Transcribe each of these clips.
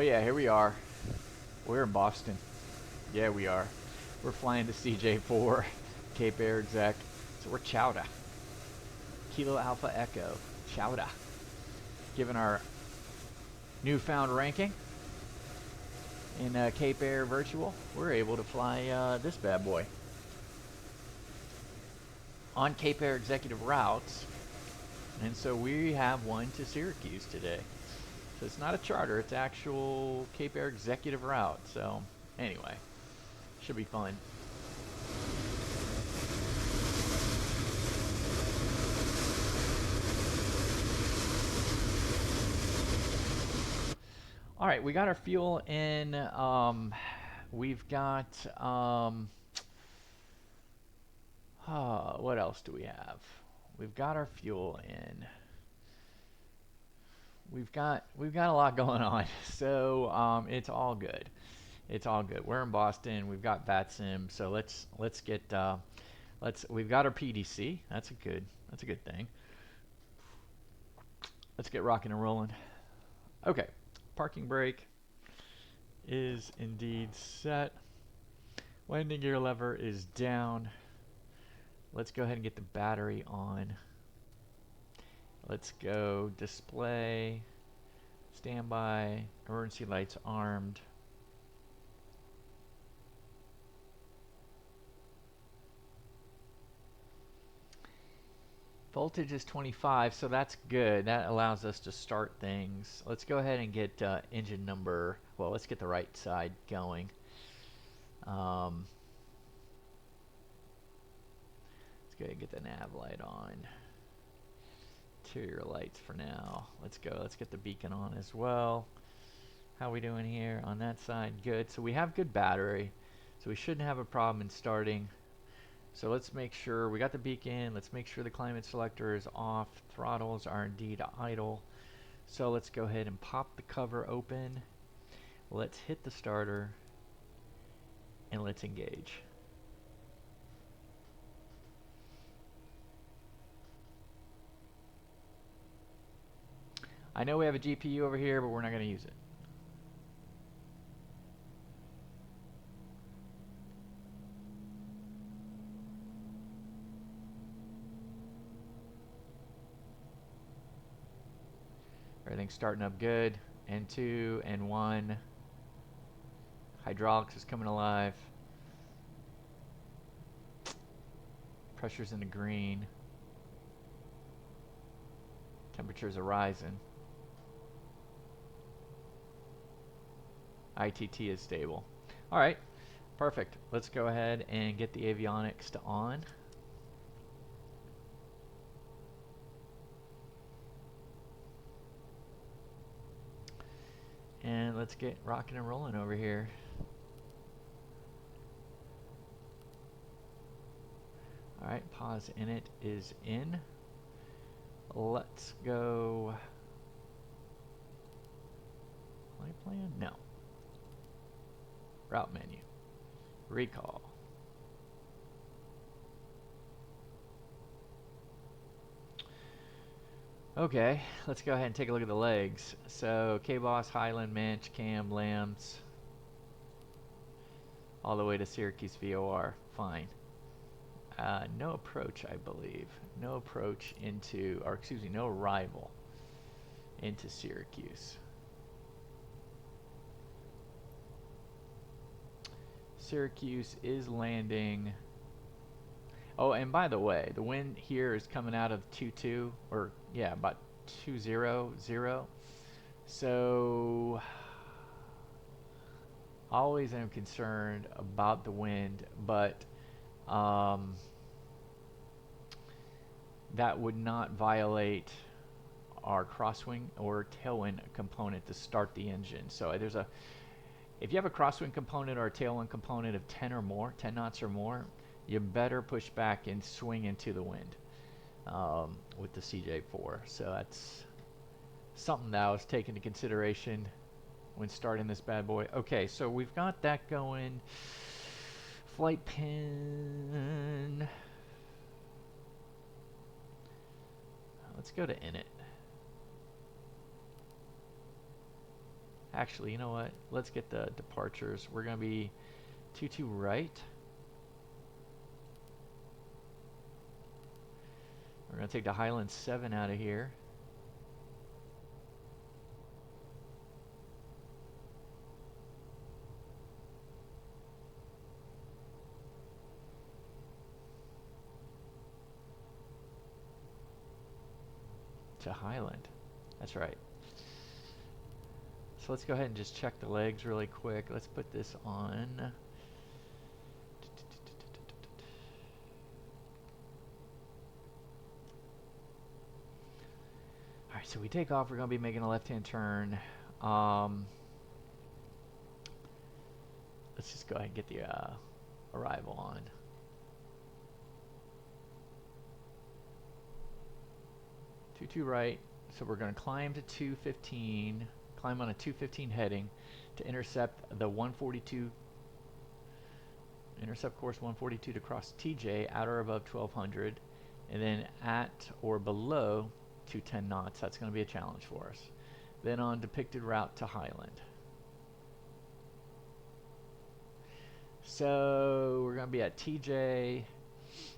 yeah, here we are. We're in Boston. Yeah, we are. We're flying to CJ4, Cape Air Exec. So we're Chowder. Kilo Alpha Echo. Chowder. Given our newfound ranking in Cape Air Virtual, we're able to fly this bad boy. On Cape Air executive routes. And so we have one to Syracuse today. So it's not a charter, it's actual Cape Air executive route. So anyway, should be fun. All right, we got our fuel in. We've got, what else do we have? We've got our fuel in. We've got a lot going on, so it's all good. It's all good. We're in Boston. We've got VATSIM, so let's get we've got our PDC. That's a good thing. Let's get rocking and rolling. Okay, parking brake is indeed set. Landing gear lever is down. Let's go ahead and get the battery on. Let's go display, standby, emergency lights armed. Voltage is 25, so that's good. That allows us to start things. Let's go ahead and get engine number, well, let's get the right side going. Let's go ahead and get the nav light on. Interior lights for now. Let's go. Let's get the beacon on as well. How are we doing here on that side? Good. So we have good battery, so we shouldn't have a problem in starting. So let's make sure we got the beacon. Let's make sure the climate selector is off. Throttles are indeed idle. So let's go ahead and pop the cover open. Let's hit the starter and let's engage. I know we have a GPU over here, but we're not going to use it. Everything's starting up good. N2, N1. Hydraulics is coming alive. Pressure's in the green. Temperatures are rising. ITT is stable. All right, perfect. Let's go ahead and get the avionics to on. And let's get rocking and rolling over here. All right, pause init is in. Let's go. Flight plan? No. Route menu. Recall. Okay, let's go ahead and take a look at the legs. So KBOS, Highland, Manch, Cam, Lambs, all the way to Syracuse VOR. Fine. No approach, I believe. No approach into, or excuse me, no arrival into Syracuse. Syracuse is landing. Oh, and by the way, the wind here is coming out of 2-2, or yeah, about 2-0-0. So always am concerned about the wind, but that would not violate our crosswind or tailwind component to start the engine. So there's a, if you have a crosswind component or a tailwind component of 10 or more, 10 knots or more, you better push back and swing into the wind with the CJ4. So that's something that I was taking into consideration when starting this bad boy. Okay, so we've got that going. Flight pin. Let's go to init. Actually, you know what? Let's get the departures. We're going to be 22 right. We're going to take the Highland 7 out of here. To Highland. That's right. So let's go ahead and just check the legs really quick. Let's put this on. Alright, so we take off. We're going to be making a left-hand turn. Let's just go ahead and get the arrival on. Two right. So we're going to climb to 215. Climb on a 215 heading to intercept the 142. Intercept course 142 to cross TJ at or above 1200, and then at or below 210 knots. That's going to be a challenge for us. Then on depicted route to Highland. So we're going to be at TJ,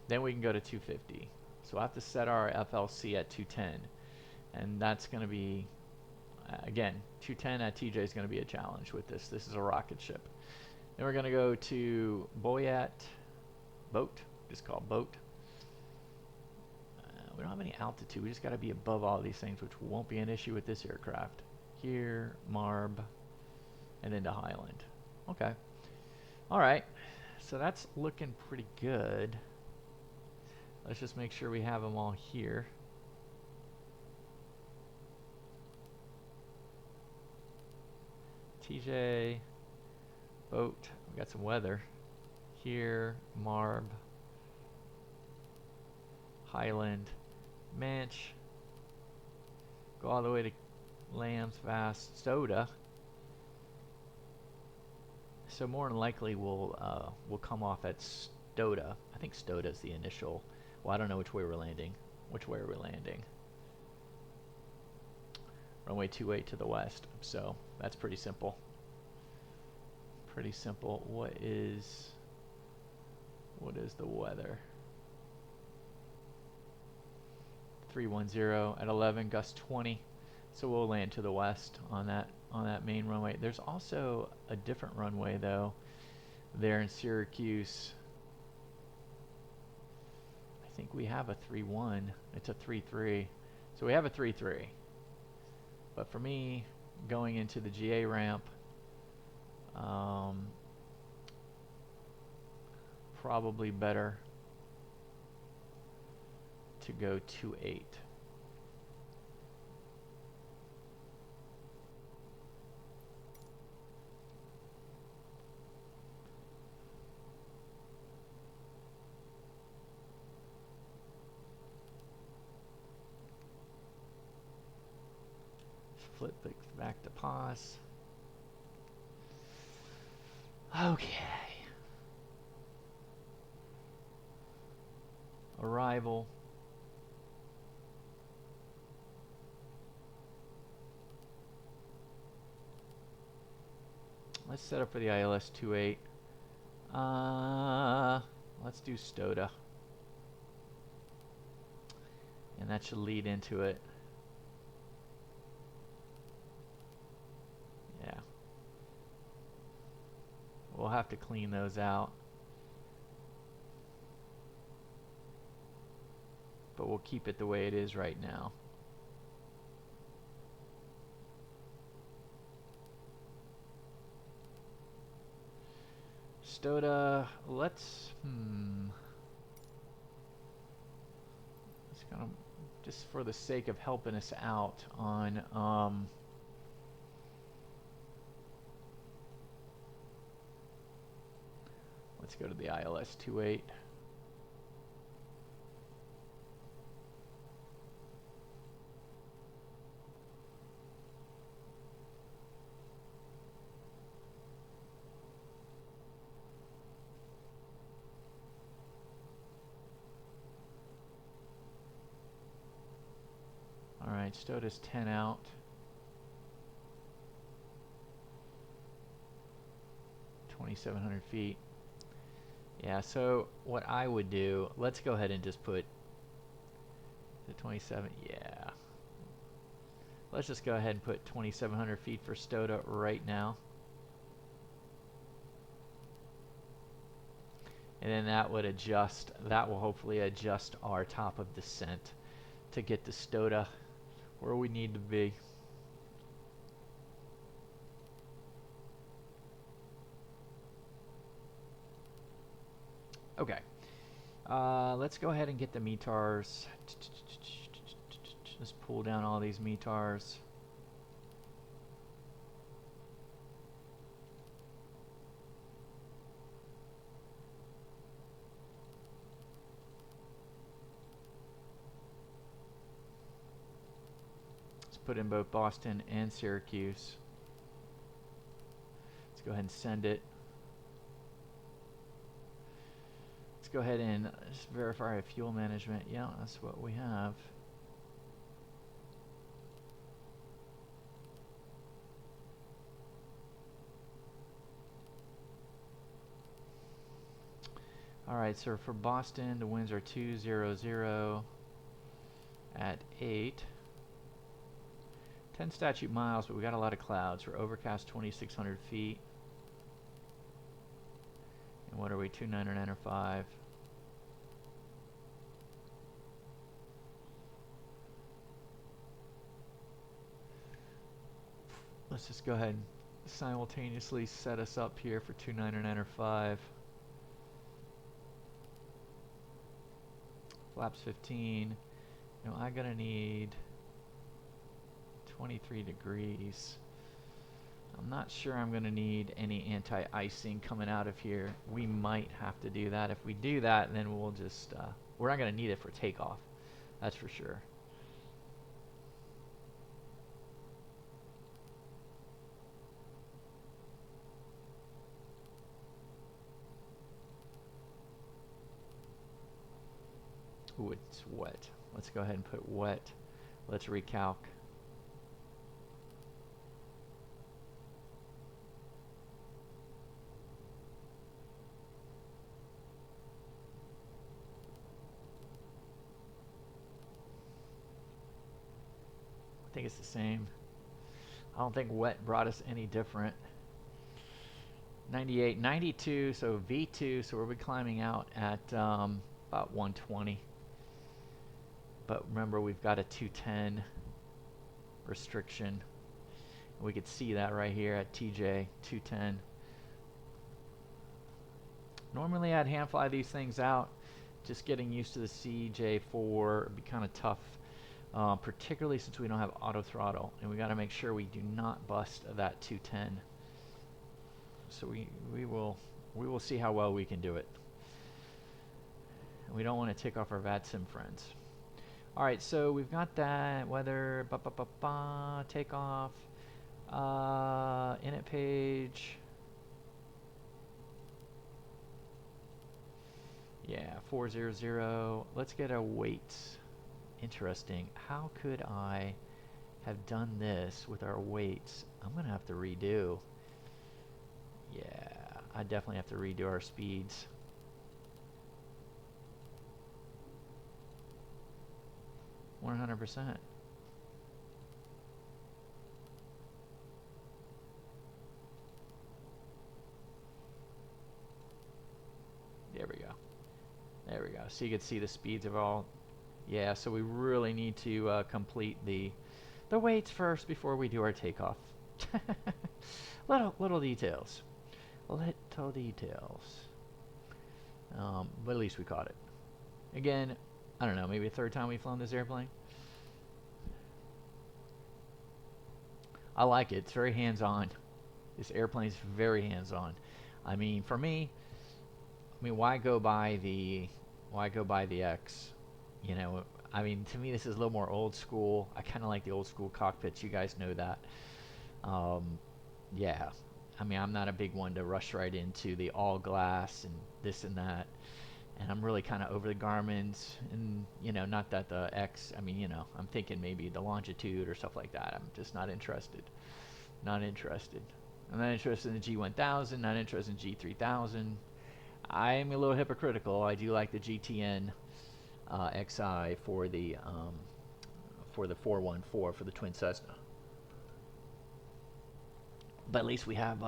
then we can go to 250. So I have to set our FLC at 210, and that's going to be, again, 210 at TJ is going to be a challenge with this. This is a rocket ship. Then we're going to go to Boyat Boat, just called Boat. We don't have any altitude. We just got to be above all these things, which won't be an issue with this aircraft. Here, Marb, and then to Highland. Okay. All right. So that's looking pretty good. Let's just make sure we have them all here. TJ, Boat, we got some weather. Here, Marb, Highland, Manch, go all the way to Lambs, Vast, Stoda. So more than likely we'll come off at Stoda. I think Stoda is the initial. Well, I don't know which way we're landing. Which way are we landing? Runway 28 to the west. So that's pretty simple. Pretty simple. What is the weather? 310 at 11, gust 20. So we'll land to the west on that main runway. There's also a different runway though there in Syracuse. I think we have a 3-1. It's a 3-3. So we have a 3-3. But for me, going into the GA ramp, probably better to go 2-8. Flip back to pause. Okay. Arrival. Let's set up for the ILS 28. Let's do Stoda. And that should lead into it. Yeah. We'll have to clean those out. But we'll keep it the way it is right now. Stoda, let's kind of, just for the sake of helping us out on let's go to the ILS 28. Alright, Stoda's 10 out. 2,700 feet. Yeah, so what I would do, let's go ahead and just put the 27, yeah. Let's just go ahead and put 2,700 feet for Stoda right now. And then that would adjust, that will hopefully adjust our top of descent to get to Stoda where we need to be. Okay. Let's go ahead and get the METARs. Just pull down all these METARs. Let's put in both Boston and Syracuse. Let's go ahead and send it. Let's go ahead and just verify our fuel management. Yeah, that's what we have. Alright, so for Boston, the winds are 200 at 8. 10 statute miles, but we got a lot of clouds. We're overcast 2,600 feet. And what are we? 2,905. Let's just go ahead and simultaneously set us up here for 2,905. Flaps 15. You know, I'm gonna need 23 degrees. I'm not sure I'm gonna need any anti-icing coming out of here. We might have to do that. If we do that, then we'll just, we're not gonna need it for takeoff. That's for sure. Ooh, it's wet. Let's go ahead and put wet. Let's recalc. I think it's the same. I don't think wet brought us any different. 98, 92, so V2, so we'll be climbing out at about 120. But remember, we've got a 210 restriction. We could see that right here at TJ 210. Normally I'd hand fly these things out. Just getting used to the CJ4 would be kind of tough, particularly since we don't have auto throttle, and we got to make sure we do not bust that 210. So we will see how well we can do it. We don't want to tick off our VATSIM friends. All right, so we've got that weather, takeoff, init page. Yeah, 400. Let's get our weights. Interesting. How could I have done this with our weights? I'm gonna have to redo. Yeah, I definitely have to redo our speeds. %. There we go. There we go. So you can see the speeds of all. Yeah, so we really need to complete the weights first before we do our takeoff. Little details. Little details. But at least we caught it. Again, I don't know, maybe a third time we've flown this airplane. I like it. It's very hands-on. This airplane's very hands-on. I mean, for me, why go by the X? You know, I mean, to me, this is a little more old school. I kind of like the old school cockpits. You guys know that. Yeah. I mean, I'm not a big one to rush right into the all glass and this and that. And I'm really kind of over the Garmin's, and you know, not that the X, I mean, you know, I'm thinking maybe the Longitude or stuff like that. I'm just not interested. Not interested. I'm not interested in the G1000, not interested in G3000. I'm a little hypocritical. I do like the GTN XI for the 414 for the twin Cessna. But at least we have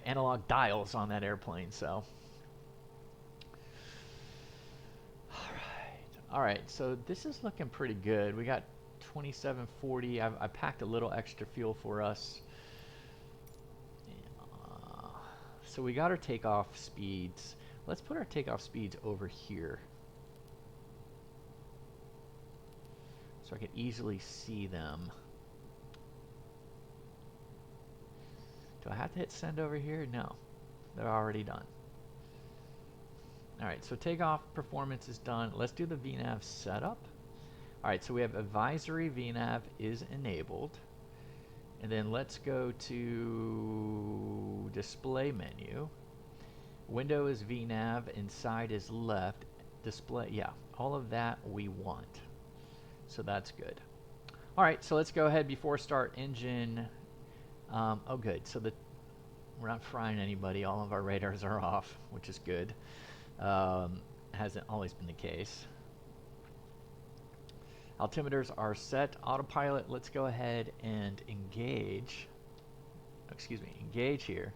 analog dials on that airplane, so. All right, so this is looking pretty good. We got 2740. I packed a little extra fuel for us. So we got our takeoff speeds. Let's put our takeoff speeds over here, so I can easily see them. Do I have to hit send over here? No, they're already done. All right, so takeoff performance is done. Let's do the VNAV setup. All right, so we have advisory VNAV is enabled. And then let's go to display menu. Window is VNAV, inside is left. Display, yeah, all of that we want. So that's good. All right, so let's go ahead before start engine. Oh, good. So we're not frying anybody. All of our radars are off, which is good. Hasn't always been the case. Altimeters are set. Autopilot, let's go ahead and engage. Excuse me, engage here.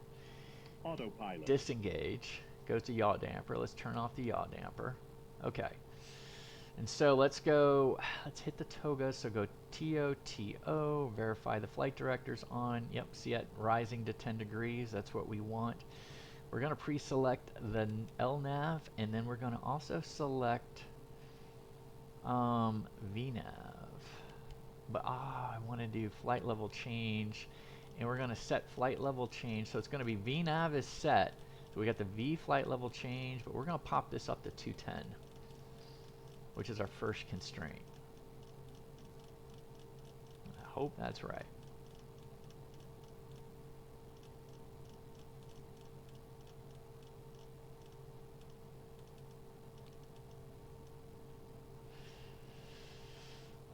Autopilot. Disengage. Goes to yaw damper. Let's turn off the yaw damper. Okay. And so let's hit the toga. So go TO, verify the flight director's on. Yep, see it rising to 10 degrees. That's what we want. We're going to pre-select the LNAV, and then we're going to also select VNAV. But I want to do flight level change, and we're going to set flight level change. So it's going to be VNAV is set. So we got the V flight level change, but we're going to pop this up to 210, which is our first constraint. I hope that's right.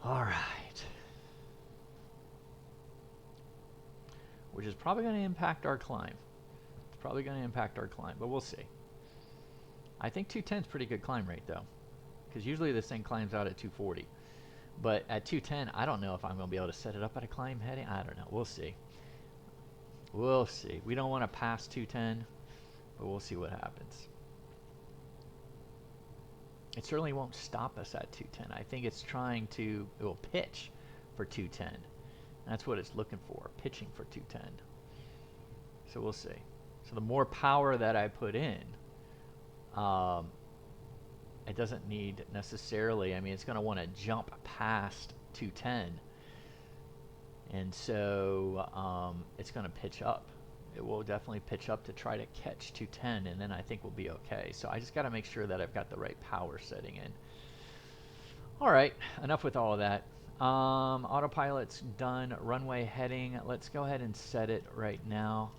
All right. Which is probably going to impact our climb. It's probably going to impact our climb, but we'll see. I think 210 is pretty good climb rate, though, because usually this thing climbs out at 240. But at 210, I don't know if I'm going to be able to set it up at a climb heading. I don't know. We'll see. We'll see. We don't want to pass 210, but we'll see what happens. It certainly won't stop us at 210. I think it's trying to, it will pitch for 210. That's what it's looking for, pitching for 210. So we'll see. So the more power that I put in, it doesn't need necessarily, I mean, it's going to want to jump past 210. And so it's going to pitch up. It will definitely pitch up to try to catch 210, and then I think we'll be okay. So I just got to make sure that I've got the right power setting in. All right, enough with all of that. Autopilot's done. Runway heading. Let's go ahead and set it right now.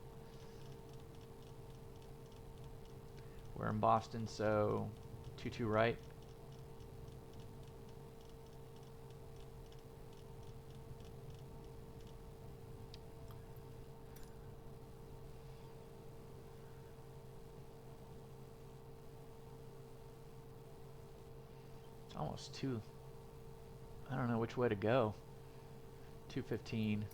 We're in Boston, so 22 right. It's almost 2. I don't know which way to go. 215.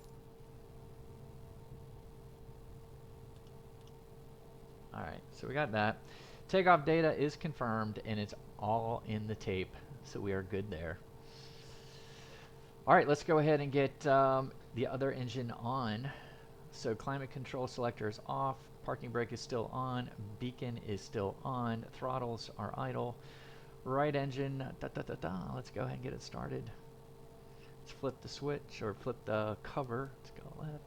All right, so we got that. Takeoff data is confirmed, and it's all in the tape, so we are good there. All right, let's go ahead and get the other engine on. So climate control selector is off. Parking brake is still on. Beacon is still on. Throttles are idle. Right engine, let's go ahead and get it started. Let's flip the switch, or flip the cover. Let's go left.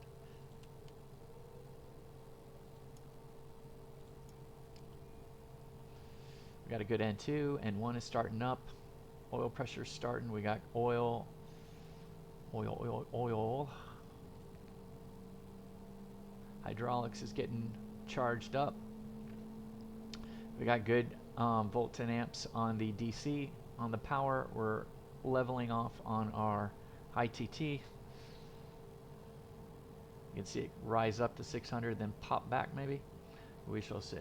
We got a good N2, N1 is starting up. Oil pressure's starting. We got oil. Hydraulics is getting charged up. We got good volts and amps on the DC. On the power, we're leveling off on our high TT. You can see it rise up to 600, then pop back maybe. We shall see.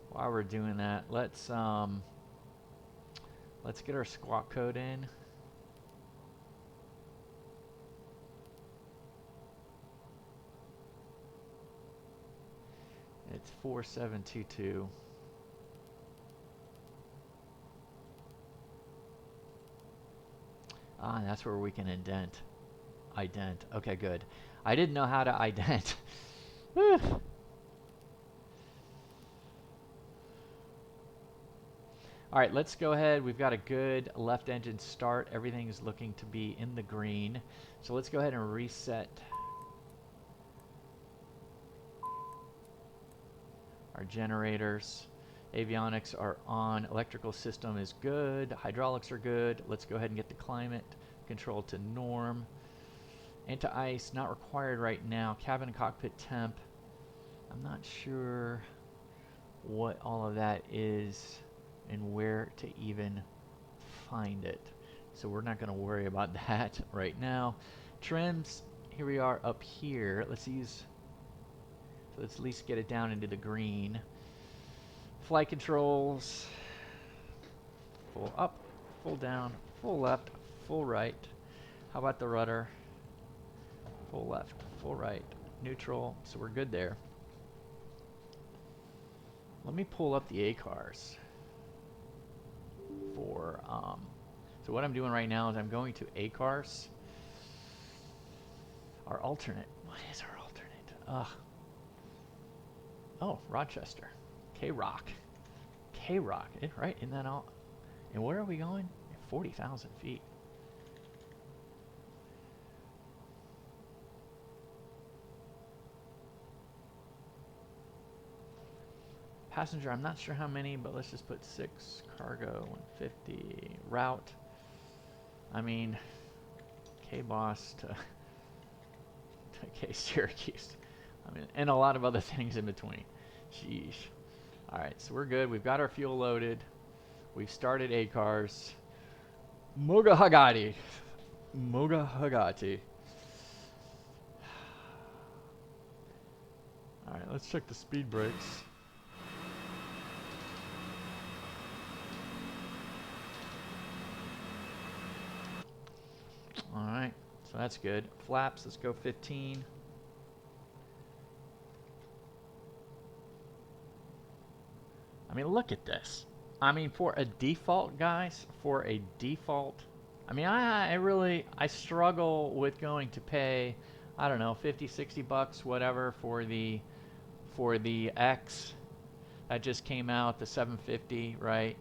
While we're doing that, let's get our squawk code in. It's 4722. Ah, and that's where we can ident. Okay, good. I didn't know how to ident. Whew. All right, let's go ahead. We've got a good left engine start. Everything is looking to be in the green. So let's go ahead and reset our generators. Avionics are on. Electrical system is good. Hydraulics are good. Let's go ahead and get the climate control to norm. Into ice, not required right now. Cabin and cockpit temp. I'm not sure what all of that is and where to even find it. So we're not going to worry about that right now. Trims, here we are up here. Let's at least get it down into the green. Flight controls, full up, full down, full left, full right. How about the rudder? Full left, full right, neutral, so we're good there. Let me pull up the ACARs for, so what I'm doing right now is I'm going to ACARs. Our alternate, what is our alternate? Oh, Rochester, K-Rock, right, isn't that all? And where are we going? 40,000 feet. Passenger, I'm not sure how many, but let's just put 6. Cargo, 150. Route, I mean, KBOS to KSYR. I mean, and a lot of other things in between. Sheesh. All right, so we're good. We've got our fuel loaded. We've started ACARs. Moga Hagati. All right, let's check the speed brakes. All right, so that's good. Flaps, let's go 15. I mean, look at this. I mean, for a default, guys, I mean, I struggle with going to pay, I don't know, 50, 60 bucks, whatever, for the X that just came out, the 750, right?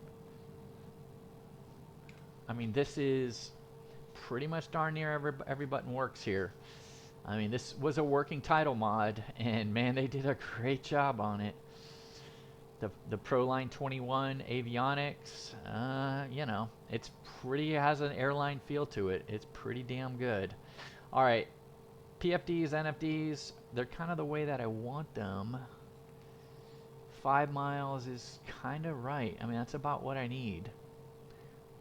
I mean, this is pretty much darn near every button works here. I mean, this was a working title mod, and man, they did a great job on it. The Proline 21 avionics, you know, it has an airline feel to it. It's pretty damn good. All right, PFDs, NFDs, they're kind of the way that I want them. 5 miles is kind of right. I mean, that's about what I need.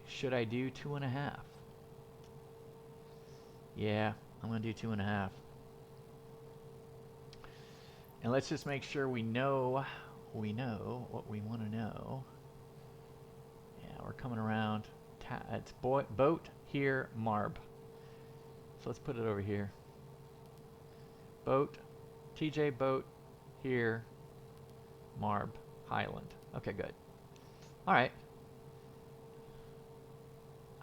Should I do 2.5? Yeah, I'm gonna do 2.5. And let's just make sure we know what we want to know. Yeah, we're coming around. It's boat here, Marb. So let's put it over here. Boat, TJ boat here, Marb, Highland. Okay, good. All right.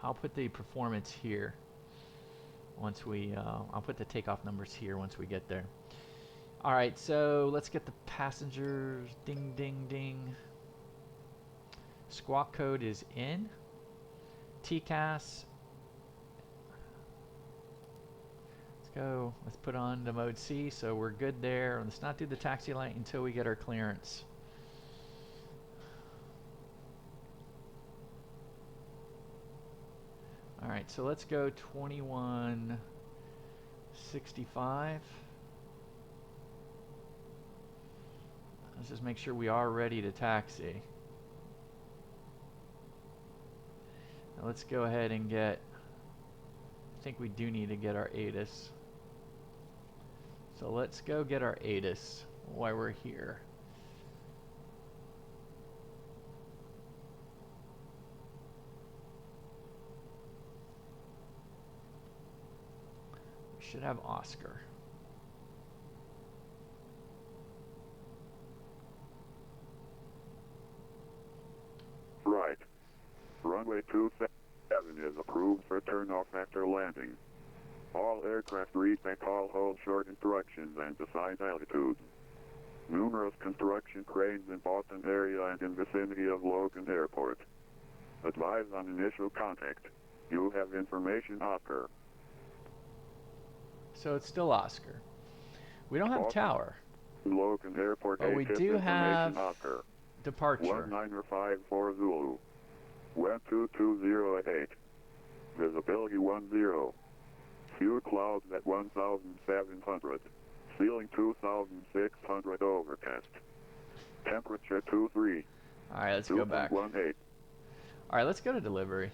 I'll put the performance here once we, I'll put the takeoff numbers here once we get there. All right, so let's get the passengers. Ding, ding, ding. Squawk code is in. TCAS. Let's go. Let's put on the mode C, so we're good there. Let's not do the taxi light until we get our clearance. All right, so let's go 2165. Let's just make sure we are ready to taxi. Now let's go ahead and get, I think we do need to get our ATIS. So let's go get our ATIS while we're here. We should have Oscar. Right. Runway 27 is approved for turnoff after landing. All aircraft reach at all hold short instructions and assigned altitudes. Numerous construction cranes in Boston area and in vicinity of Logan Airport. Advise on initial contact. You have information, Oscar. So it's still Oscar. We don't have Boston, tower. Logan Airport, But we ATIS do information, have Oscar. departure. 195 Zulu. 1220 at 8. Visibility 10. Few clouds at 1,700. Ceiling 2,600 overcast. Temperature 23. All right, let's go back. 2.18. All right, let's go to delivery.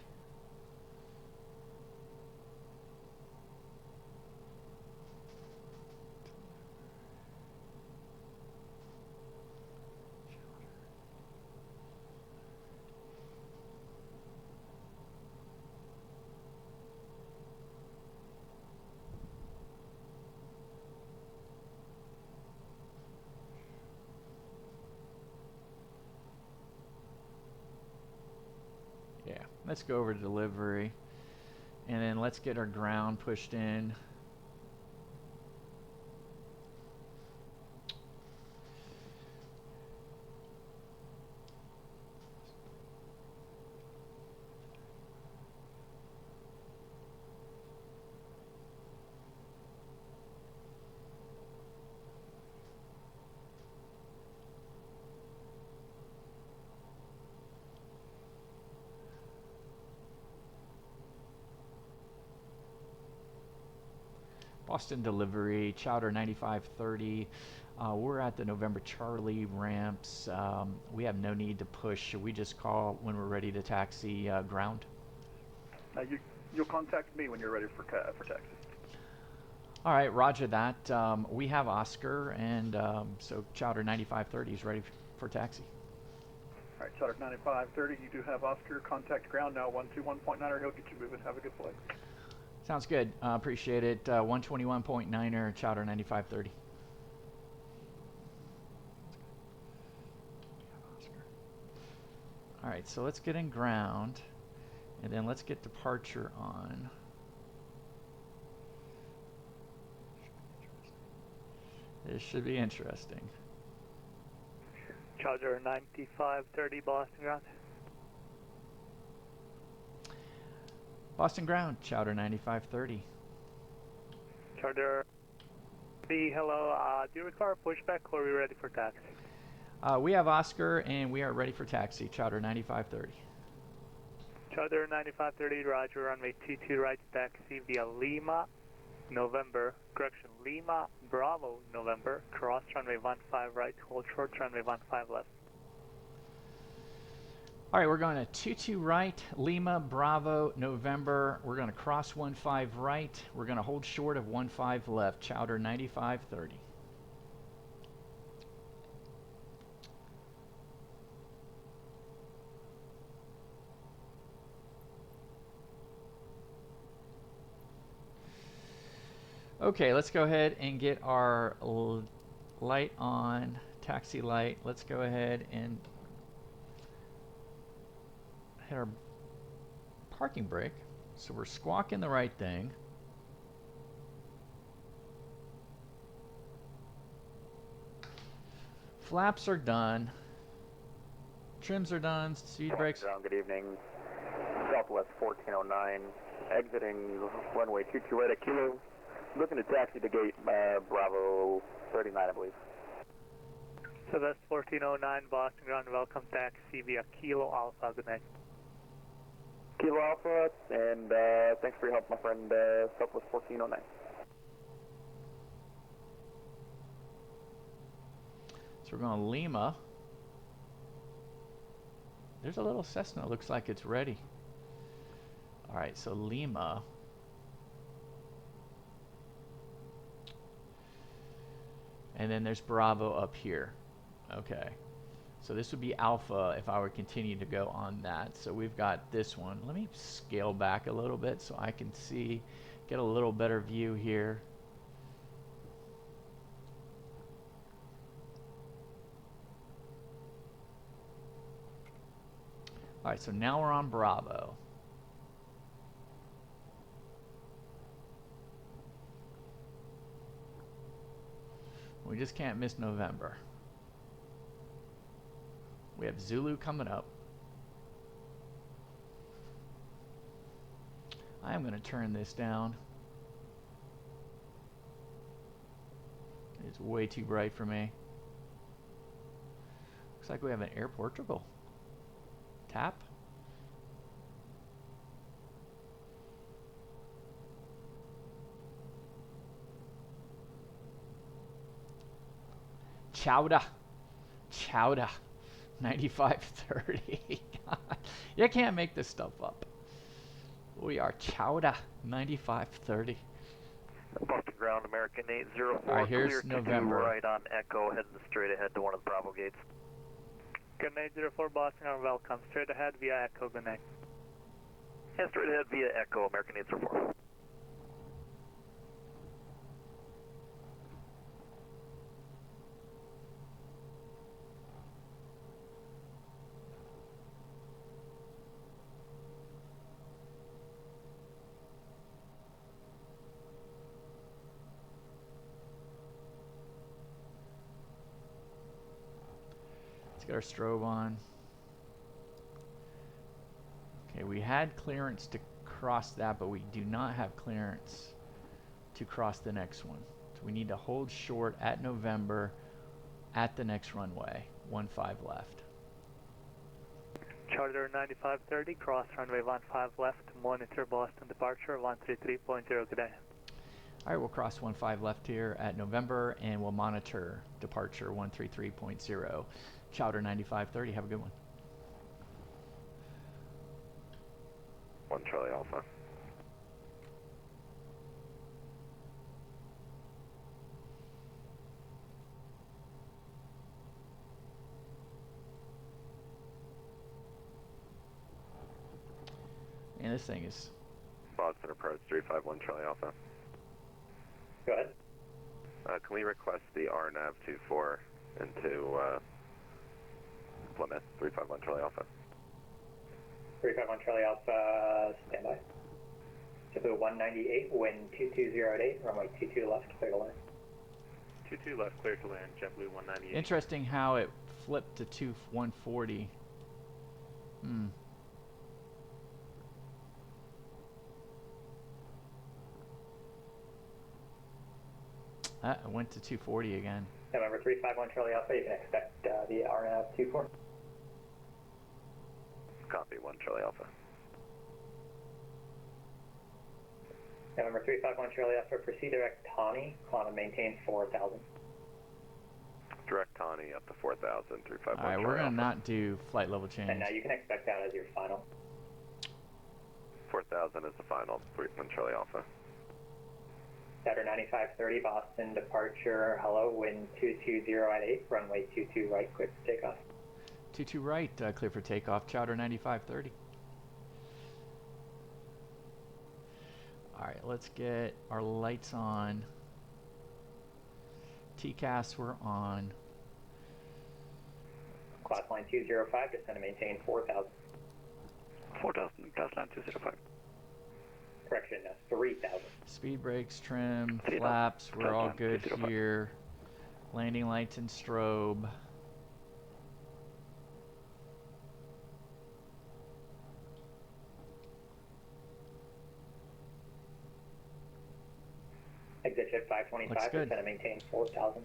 Yeah, let's go over to delivery. And then let's get our ground pushed in. Boston delivery, Chowder 9530. We're at the November Charlie ramps. We have no need to push. Should we just call when we're ready to taxi ground? You'll contact me when you're ready for taxi. All right, roger that. We have Oscar, and so Chowder 9530 is ready for taxi. All right, Chowder 9530, you do have Oscar. Contact ground now, 121.9er. He'll get you moving. Have a good flight. Sounds good. Appreciate it. 121.9er, Chowder 9530. All right, so let's get in ground, and then let's get departure on. This should be interesting. Chowder 9530, Boston ground. Boston ground, Chowder 9530. Chowder B, hello. Do you require pushback or are we ready for taxi? We have Oscar, and we are ready for taxi, Chowder 9530. Chowder 9530, roger, runway 22 right, taxi via Lima, November, correction, Lima, Bravo, November, cross runway 15 right, hold short, runway 15 left. All right, we're going to 22 right, Lima, Bravo, November. We're going to cross 15 right. We're going to hold short of 15 left, Chowder 9530. Okay, let's go ahead and get our light on, taxi light. Let's go ahead and hit our parking brake. So we're squawking the right thing. Flaps are done. Trims are done. Speed brakes. Good evening. Southwest 1409. Exiting runway 22 right at Kilo. Looking to taxi to gate Bravo 39, I believe. Southwest 1409, Boston ground, welcome taxi via Kilo Alpha, good night. Kilo Alpha, and thanks for your help, my friend, Southwest 1409. So we're going Lima. There's a little Cessna. Looks like it's ready. All right, so Lima. And then there's Bravo up here. Okay. So this would be Alpha if I were to continue to go on that. So we've got this one. Let me scale back a little bit so I can see, get a little better view here. All right, so now we're on Bravo. We just can't miss November. We have Zulu coming up. I am going to turn this down. It's way too bright for me. Looks like we have an Air Portugal. Tap. Chowder. Chowder. 9530. You can't make this stuff up. We are Chowder. 9530. Boston ground, American 804. All right, here's clear to November. right on Echo, heading straight ahead to one of the Bravo gates. Good night, 04 Boston, and welcome. Straight ahead via Echo, good night. And straight ahead via Echo, American 804. Let's get our strobe on. Okay, we had clearance to cross that, but we do not have clearance to cross the next one. So we need to hold short at November at the next runway. 15 left. Chowder 9530, cross runway 15 left, monitor Boston departure 133.0, good day. All right, we'll cross 15 left here at November, and we'll monitor departure 133.0. Chowder 9530, have a good one. 1 Charlie Alpha. And this thing is... Boston approach 351 Charlie Alpha. Go ahead. Can we request the RNAV 24 into Plymouth 351 Charlie Alpha? 351 Charlie Alpha, standby. JetBlue 198, wind 220 at 8, runway 22 left, clear to land. 22 left, clear to land, JetBlue 198. Interesting how it flipped to 140. It went to 240 again. November 351 Charlie Alpha, you can expect the RNAV 24. Copy 1 Charlie Alpha. November 351 Charlie Alpha, proceed direct Tawny, climb and maintain 4,000. Direct Tawny up to 4,000, 351 All right, we're going to not do flight level change. And now you can expect that as your final. 4,000 is the final, 351 Charlie Alpha. Chowder 9530, Boston departure, hello, wind 220 at 8, runway 22 right, clear for takeoff. 22 right, clear for takeoff, Chowder 9530. All right, let's get our lights on. TCAS, we're on. Class line 205, descend and maintain 4,000. 4,000, class line 205. Correction, 3,000. Speed brakes, trim, 3,000. flaps, we're all good 205. here. Landing lights and strobe. Exit jet 525, Looks good. descend and maintain 4,000.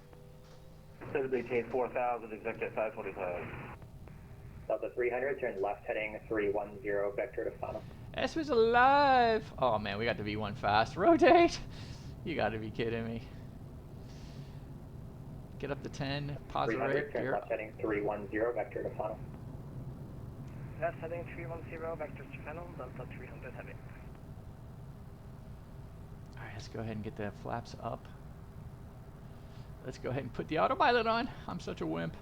Descend and maintain 4,000, exec jet 525. Delta 300, turn left heading 310, vector to final. S was alive! Oh man, we got the V1 fast. Rotate! You gotta be kidding me. Get up to 10, positive 300, rate, turn gear. left heading 310, vector to funnel. Left heading 310, vectors to funnel, Delta 300 heavy. Alright, let's go ahead and get the flaps up. Let's go ahead and put the autopilot on. I'm such a wimp.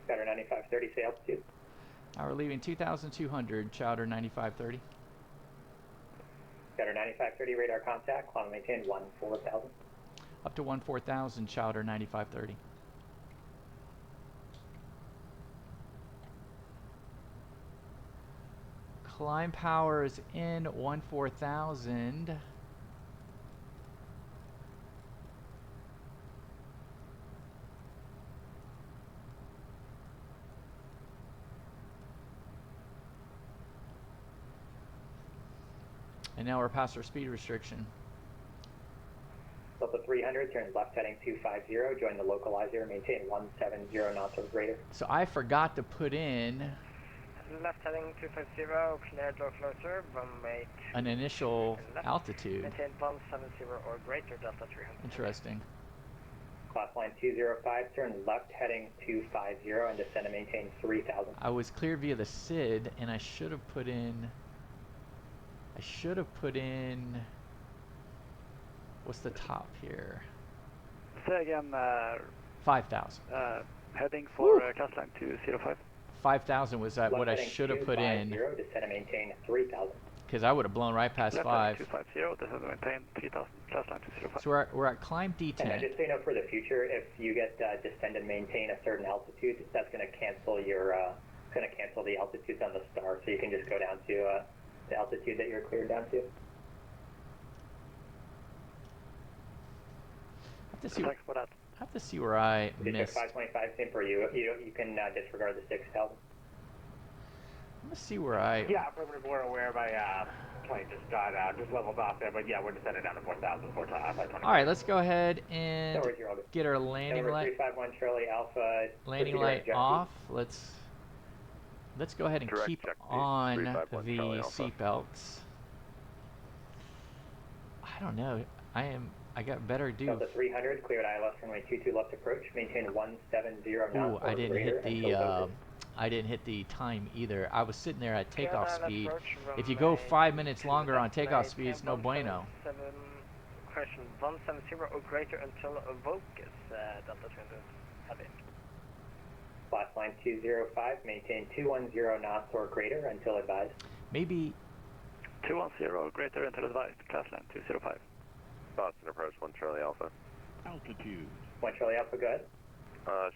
Chowder 9530, say altitude. We're leaving 2,200, Chowder 9530. Chowder 9530, radar contact, climb maintain 14,000. Up to 14,000, Chowder 9530. Climb power is in 14,000. And now we're past our speed restriction. Delta 300, turn left heading 250, join the localizer, maintain 170 knots or greater. So I forgot to put in Left heading 250, cleared low closer, runway an initial left. altitude. Maintain 170 or greater, Delta 300. Interesting. Class line 205, turn left heading 250 and descend and maintain 3,000. I was cleared via the SID, and I should have put in. What's the top here? Say again, 5,000. heading for class line 205. 5,000 was Left what I heading should have put in, 250, descend and maintain 3,000. because I would have blown right past Left 5. heading 250, descend and maintain 3,000, class line 205. So we're at climb And D10. just so you know, for the future, if you get descend and maintain a certain altitude, that's going to cancel your the altitudes on the star, so you can just go down to the altitude that you're cleared down to. Thanks for that. I have to see where I If you check missed. 525 sim for you, you can disregard the 6,000. I'm gonna see where I. Yeah, we're aware my plane just got just leveled off there, but yeah, we're descending down to 4,000, 4,520. All right, let's go ahead and No worries, you're all good. get our landing Number light 351 Charlie Alpha. landing proceed light direct off. Let's go ahead and Direct keep check, please. on 351 the Charlie Alpha. seatbelts. I don't know. I got better do. Delta 300, cleared ILS runway 22 left approach, maintain 170 knots. Ooh, or I didn't greater hit until the focus. I didn't hit the time either. I was sitting there at takeoff Cleared speed. approach, If you go runway 5 minutes 22 longer on left, takeoff speed, it's no maintain bueno. 177, correction, 170 or greater until focus, Delta 300 heavy. Class line 205, maintain 210 knots or greater until advised. Maybe 210 or greater until advised, class line 205. Boston approach 1 Charlie Alpha. Altitude. 1 Charlie Alpha, go ahead.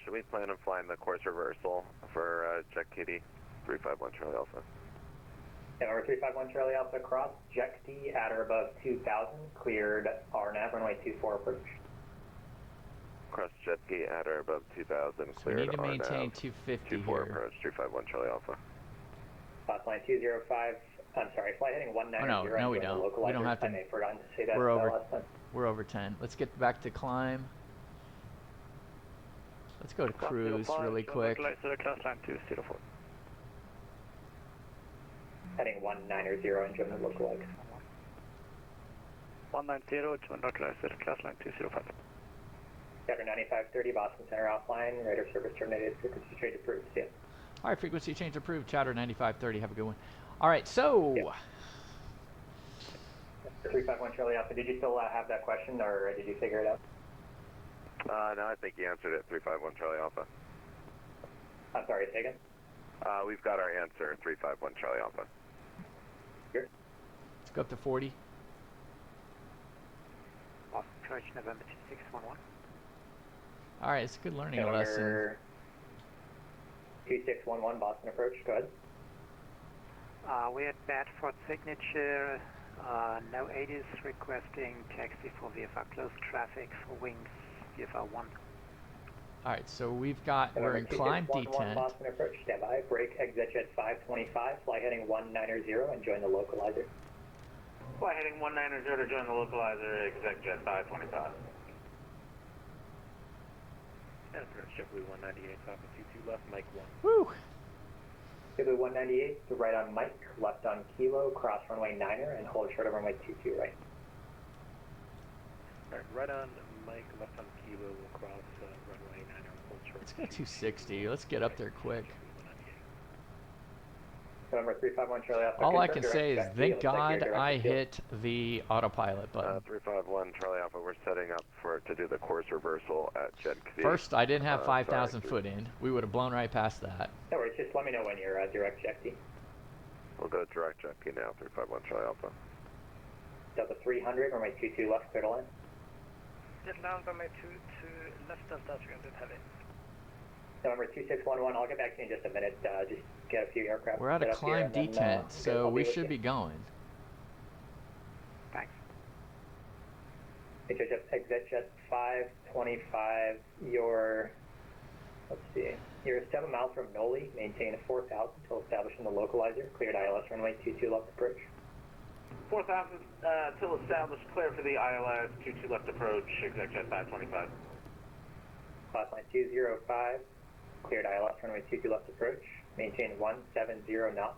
Should we plan on flying the course reversal for Jet KD 351 Charlie Alpha? Number 351 Charlie Alpha, cross, Jet D at or above 2,000, cleared RNAV runway 24 approach. Cross jet gate at or above 2,000, so we cleared need to maintain RNAV 250 24 here. approach 351 Charlie Alpha. Class line 205, I'm sorry, flight heading 190. no, we don't. We don't have to- I may have forgotten to say that We're over. last time. We're over 10. Let's get back to climb. Let's go to cruise really quick. Class line 204. Heading 190 and join the localizer. 190, join localizer, class line 205. Chowder 9530, Boston Center offline, radar service terminated, frequency change approved. See ya. All right, frequency change approved. Chowder 9530. Have a good one. All right, so Yeah. 351 Charlie Alpha, did you still have that question, or did you figure it out? No, I think you answered it, 351 Charlie Alpha. I'm sorry, say again? We've got our answer, 351 Charlie Alpha. Here. let's go up to 40. Approach November 2611. All right, it's a good learning lesson. Number 2611, Boston approach, go ahead. We're at Bedford signature, no 80s, requesting taxi for VFR close traffic for wings VFR 1. All right, so we're in climb 2611, D10. Boston approach, stand by, break, exit jet 525, fly heading 190 and join the localizer. Fly heading 190 to join the localizer, Exec jet 525. And approach JetBlue 198, Papa 22 left, Mike 1. Woo! JetBlue 198, to right on Mike, left on Kilo, cross runway 9er, and hold short of runway 22 right. Alright, right on Mike, left on Kilo, we'll cross runway 9er, hold short. Let's go 260. Let's get up there quick. November 351 Charlie Alpha. All I confirm can say is direct thank field. Looks like God you're I direct field. hit the autopilot button. 351 Charlie Alpha, we're setting up to do the course reversal at JetKV. First, I didn't have 5,000 sorry, foot in. We would have blown right past that. No worries, just let me know when you're direct JetT. We'll go direct JetKV now, 351 Charlie Alpha. Delta 300, runway 22 left, clear to land. Get down runway 22 left Delta 300 heavy. November 2611, I'll get back to you in just a minute. Just get a few aircraft. We're at a set up here, climb and then, detent, so I'll we with should you. be going. Thanks. Exec Jet 525, you're, let's see, you're 7 miles from Noli, maintain 4,000 until establishing the localizer, cleared ILS runway 22 left approach. 4,000 till established, clear for the ILS, 22 left approach, Exec Jet 525. Class line 205, cleared ILS runway 22 left approach, maintain 170 knots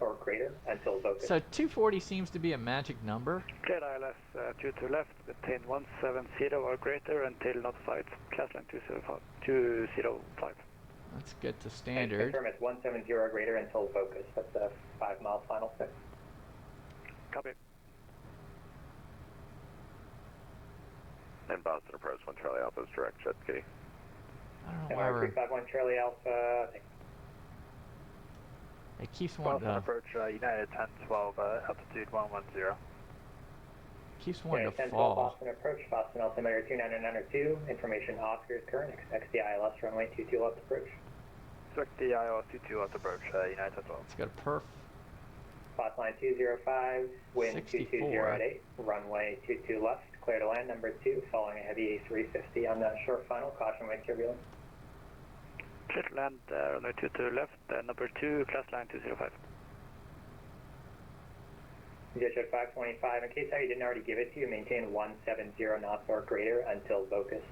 or greater until focus. So 240 seems to be a magic number. Clear ILS 22 left, maintain 170 or greater until notified. Class line 205. Let's get to And standard. confirm it's 170 or greater until focus. That's a 5 mile final fix. Copy. And Boston approach 1 Charlie Alpha is direct JetKV. I don't know why November we're... 351 Charlie Alpha, thanks. It keeps wanting Boston to... approach United 1012, altitude 110. Keeps wanting to 1012 fall. Boston approach, Boston altimeter 29902, information Oscar is current, expect the ILS runway 22 left approach. Expect the ILS 22 left approach, United 1012. It's got a perf. Class line 205, wind 64. 220 at 8, runway 22 left, clear to land number 2, following a heavy A350 on the short final, caution wave turbulence. Clear to land, runway 22 left, number 2, class line 205. Jet 525, in case I didn't already give it to you, maintain 170 knots or greater until focus.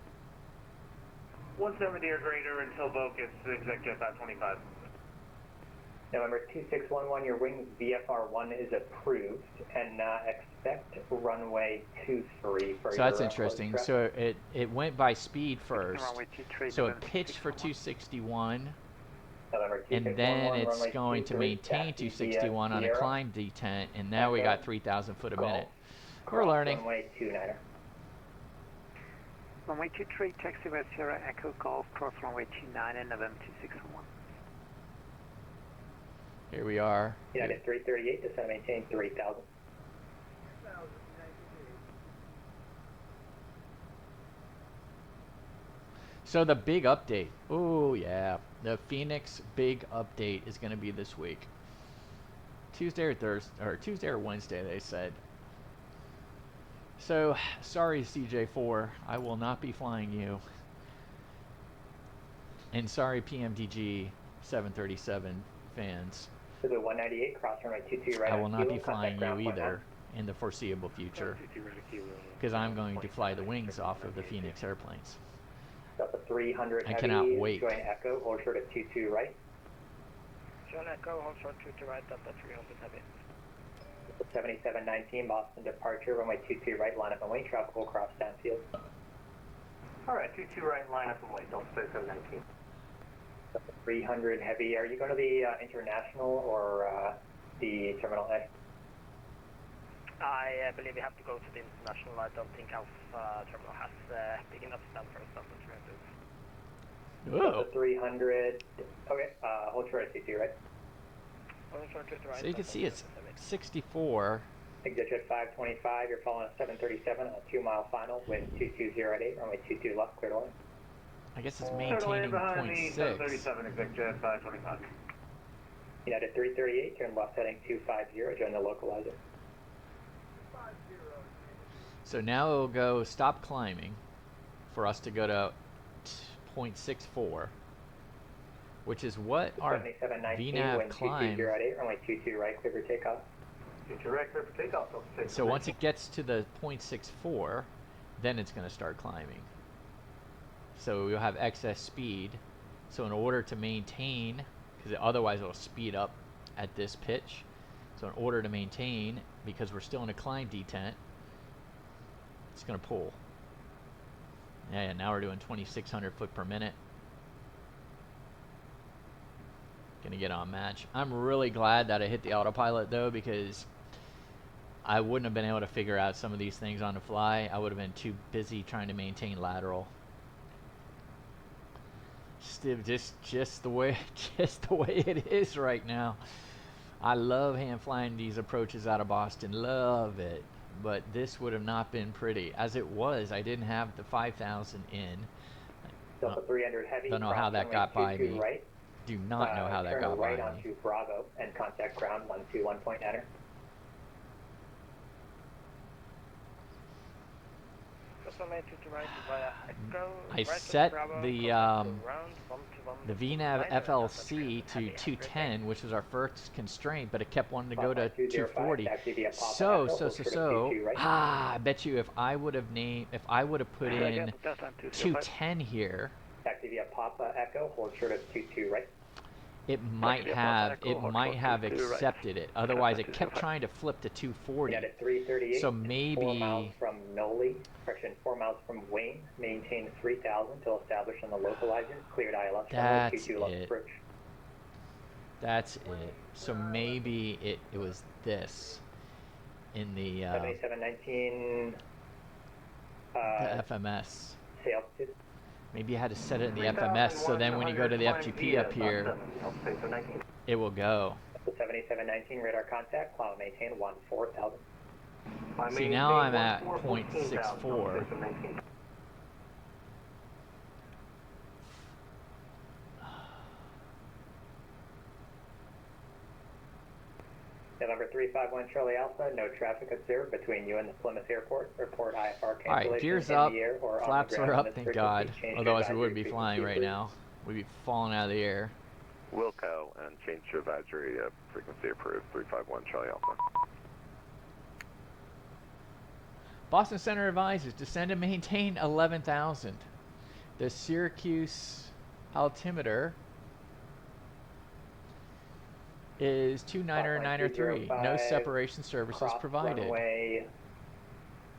170 or greater until focus, Exec Jet 525. November 2611, your wings VFR1 is approved, and expect runway 23 for So your that's interesting. close So it went by speed first. Runway 23, So it pitched for 261, November and 2611, then it's runway going to 23, maintain taxi 261 on a Sierra. climb detent, and now we got 3,000 foot a Call. minute. We're Cross learning. Runway 29er. Runway 23, taxi West Sierra, Echo Golf, cross runway 29 and November 2611. Here we are. United 338, descend maintain 3,000. So the big update. Oh yeah, the Phoenix big update is going to be this week. Tuesday or Thursday, or Tuesday or Wednesday, they said. So sorry, CJ4, I will not be flying you. And sorry, PMDG 737 fans, To the 198, cross runway 22 right I on will not Kilo, be flying contact ground you point either in the foreseeable future, 22 right Kilo. because I'm going to fly the wings off of the Phoenix airplanes. Delta 300 I heavy, cannot wait. join Echo, hold short at 22 right. Join Echo, hold short 22 right, Delta 300 heavy. 7719, Boston departure, runway 22 right, line up and wait, tropical cross Stanfield. Alright, 22 right, line up and wait, Delta 7719. 300 heavy, are you going to the international or the terminal A? I believe we have to go to the international. I don't think Alpha Terminal has big enough stand for us Delta 300. Whoa. Delta 300, okay, hold short at 22 right. Hold short 22 right. So you can Delta see it's 300. 64. Exit jet 525, you're following a 737 on a 2 mile final, wind 220 at 8, runway 22 left, clear to land. I guess it's maintaining behind me, 0.6. 737, Exec Jet 525. United 338, turn left heading 250, join the localizer. So now it'll go stop climbing for us to go to 0.64, which is what our 7719, VNAV wind climb. 220 at 8, runway 22 right, clear for takeoff. 22 right, clear for takeoff, Delta 6. So once it gets to the 0.64, then it's going to start climbing. So you'll have excess speed. So in order to maintain, because otherwise it'll speed up at this pitch. So in order to maintain, because we're still in a climb detent, it's going to pull. Yeah, now we're doing 2,600 foot per minute. Gonna get on match. I'm really glad that I hit the autopilot though, because I wouldn't have been able to figure out some of these things on the fly. I would have been too busy trying to maintain lateral. Just the way it is right now. I love hand flying these approaches out of Boston. Love it. But this would have not been pretty. As it was, I didn't have the 5,000 in. Delta 300 heavy. Don't know how that got by me. Right. Do not know how that turn got right by me. onto Bravo and contact ground 121.9er. I set the VNAV FLC to 210, which was our first constraint, but it kept wanting to go to 240. I bet you if I would have put in 210 here, Taxi via Papa Echo, hold short of 22 right. it might have accepted it. Otherwise, it kept trying to flip to 240. At 338. So maybe 4 miles from Noli, 4 miles from Wayne, maintain 3,000 till established on the localizer, cleared ILS. That's it. That's it. So maybe it was this in the 7719 FMS. say altitude. Maybe you had to set it in the FMS, so then when you go to the FGP up here, it will go. 7719 radar contact, cloud maintain 14,000. See, now I'm at 0.64. November 351 Charlie Alpha, no traffic observed between you and the Plymouth Airport. Report IFR cancellation. Alright, gears up, flaps are up, thank God. Otherwise we wouldn't be flying right now. We'd be falling out of the air. Wilco, and change to advisory, frequency approved, 351 Charlie Alpha. Boston Center advises, descend and maintain 11,000. The Syracuse altimeter is 29903. No separation services provided.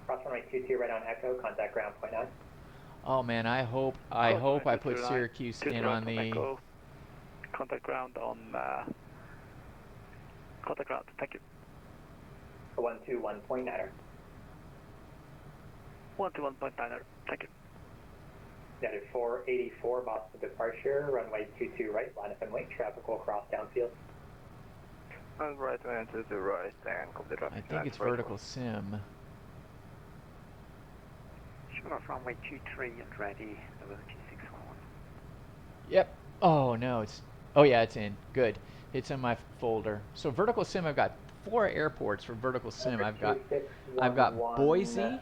Cross runway 22 right on Echo, contact ground point 9. Oh man, I hope I put Syracuse in on the contact ground on contact ground. Thank you. 121.9er. 121.9er. Thank you. United 484 Boston departure, runway 22 right, line up and wait. Traffic will cross downfield. Right, to the right, and complete traffic. I think it's VerticalSim. Sure, off runway 23 and ready, November 2611. Yep. Oh no, it's in. Good. It's in my folder. So VerticalSim, I've got 4 airports for VerticalSim. I've got Boise,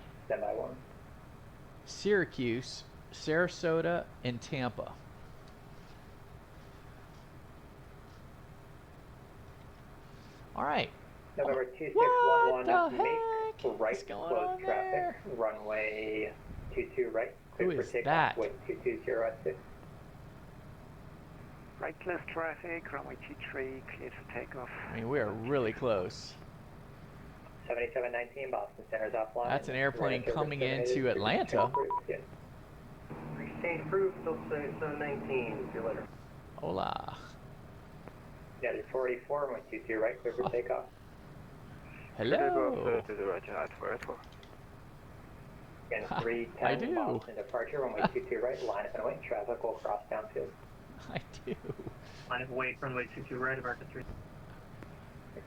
Syracuse, Sarasota, and Tampa. All right. November 2611, make right What's going close on traffic, there? runway 22 right, clear Who for is takeoff, that? with 220 at 6. Right close traffic, runway 23, cleared for takeoff. I mean, we are really close. 7719, Boston Center's offline. That's an airplane Radar coming service into terminated. Atlanta. Yeah. Exchange approved, still 719. See you later. Hola. United 484, runway 22 right, clear for takeoff. Hello. To the right, United 484. Again, I 310 do. Boston departure, runway 22 right, line up and wait. Traffic will cross downfield. I do. Line of wait, runway 22 right, American 3.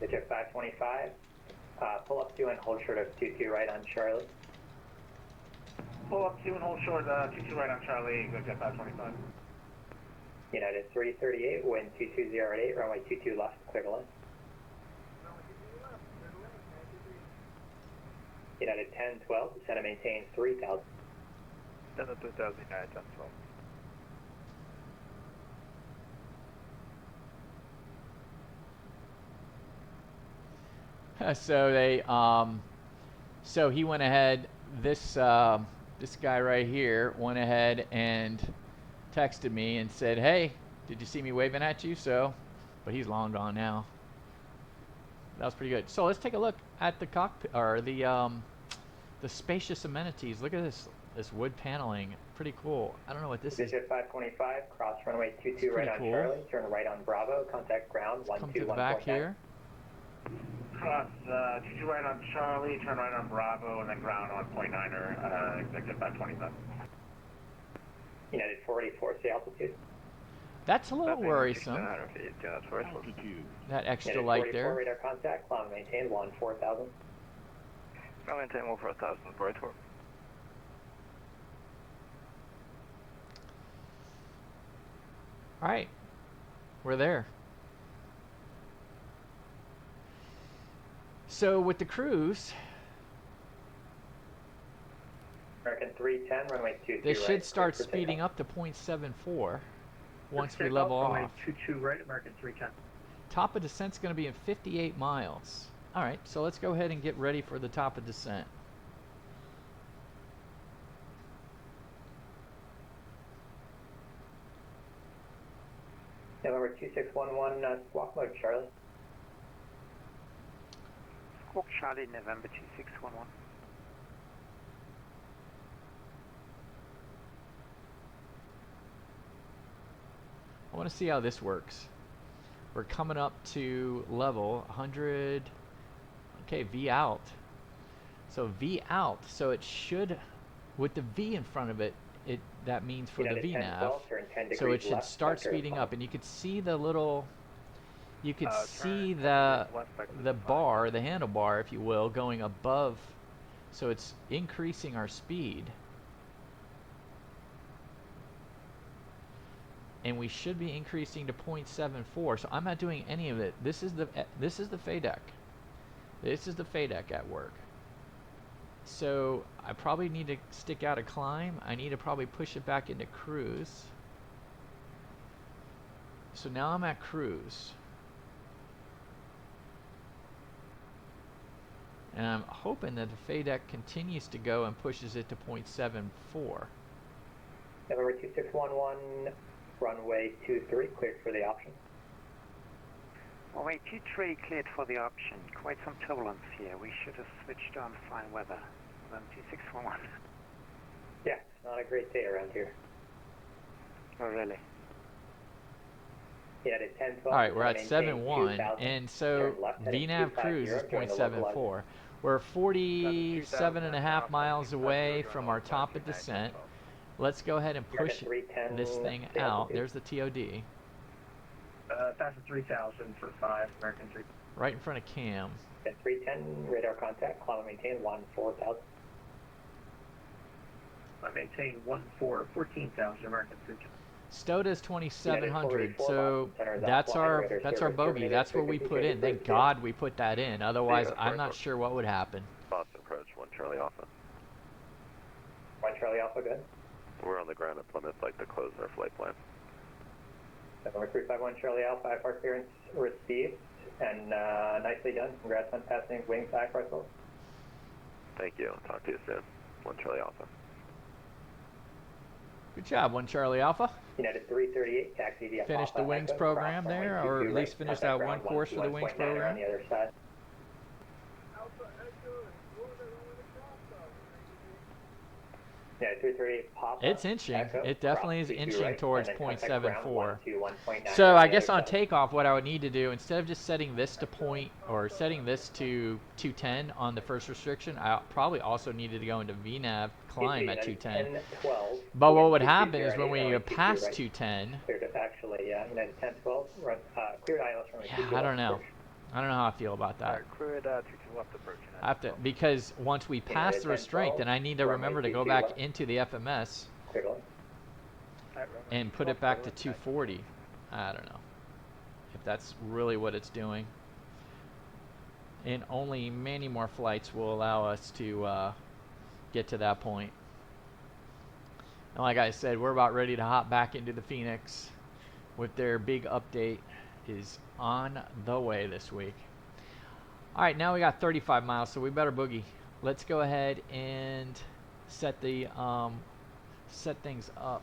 Exec 525, pull up 2 and hold short of 22 right on Charlie. Pull up 2 and hold short, 22 right on Charlie, Exec 525. United 338, wind 2208, runway 22 left, clear to land. United 1012, descend and maintain 3000. Delta 2000, United 1012. So they so he went ahead. This this guy right here went ahead and texted me and said, "Hey, did you see me waving at you?" So, but he's long gone now. That was pretty good. So let's take a look at the cockpit, or the spacious amenities. Look at this wood paneling. Pretty cool. I don't know what this is. Visit 525, cross runway 22 right on cool. Charlie, turn right on Bravo, contact ground Let's come to the back 12149. here. Cross 22 right on Charlie, turn right on Bravo, and then ground on .9er, executive 527. United 484, say altitude. That's a little worrisome. Altitude. That extra United light 44, there. radar contact, climb maintain 14,000. I'll maintain 14,000, right for. All right, we're there. So with the cruise, American 310, runway 22 they right. should start clear for speeding takeoff. up to 0.74 once we level off. 22 right, American 310. Top of descent's going to be in 58 miles. All right, so let's go ahead and get ready for the top of descent. November 2611, squawk mode, Charlie. Squawk Charlie, November 2611. I want to see how this works. We're coming up to level 100. Okay, V out. So V out. So it should, with the V in front of it, that means for the United 10, VNAV. 12, turn 10 So it degrees should left, start vector speeding fine. up, and you could see the little, you could see turn the left, vector the fine. bar, the handlebar, if you will, going above. So it's increasing our speed. And we should be increasing to 0.74. So I'm not doing any of it. This is the FADEC. This is the FADEC at work. So I probably need to stick out a climb. I need to probably push it back into cruise. So now I'm at cruise. And I'm hoping that the FADEC continues to go and pushes it to 0.74. November 2611, runway 23, cleared for the option. Runway 23 cleared for the option. Quite some turbulence here. We should have switched on fine weather. November 2611. Yeah, it's not a great day around here. Oh, really? United 10, 12. All right, we're at maintain 7.1, 2000, and so turn left heading VNAV cruise is 250, join the local 0.74. We're 47.5 miles away from our top of descent. Let's go ahead and push American 310, this thing stay out. altitude. There's the TOD, Fast 3000 for 5, American 3. right in front of Cam. At 310, radar contact, climb and maintain 14,000. I maintain 14,000, American 3. Stoda's 2,700, 44 so center is that's offline, our radar that's our service bogey. terminated, That's what we put in. Thank God we put that in. Otherwise, Yeah, I'm not right. sure what would happen. Boston approach, 1 Charlie Alpha. 1 Charlie Alpha, good. We're on the ground at Plymouth, like to close our flight plan. November 351 Charlie Alpha, IFR clearance received, and nicely done. Congrats on passing wings IFR level. Thank you. I'll talk to you soon. 1 Charlie Alpha. Good job, 1 Charlie Alpha. United 338, taxi via Finished the Papa wings Echo, program cross runway there, 22 or at right, least finished contact that one ground course for the wings 121.9 program. on the other side. Yeah, 338 Papa. It's inching. Echo, It definitely is cross 22 inching right, towards and then contact ground 0.74. 121.9 So I the guess other on side. takeoff, what I would need to do, instead of just setting this to setting this to 210 on the first restriction, I probably also needed to go into VNAV climb at 210. 10, 12, But what would 220 happen is when runway we 22 pass right. 210, Cleared it actually, United 10, 12, run, cleared ILS runway yeah, 22 I don't left know. approach. I don't know how I feel about that. Cleared 22 left approach. I have to, because once we pass the restraint, then I need to remember to go back into the FMS Cleared left. and put it back to 240. I don't know if that's really what it's doing. And only many more flights will allow us to get to that point. And like I said, we're about ready to hop back into the Phoenix with their big update is on the way this week. All right, now we got 35 miles, so we better boogie. Let's go ahead and set the set things up.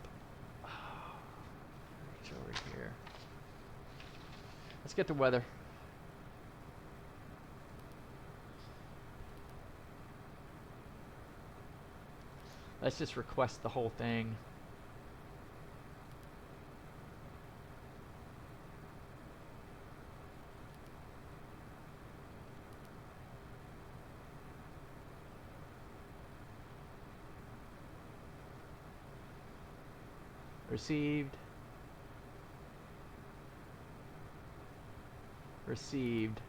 It's over here. Let's get the weather. Let's just request the whole thing. Received. Received.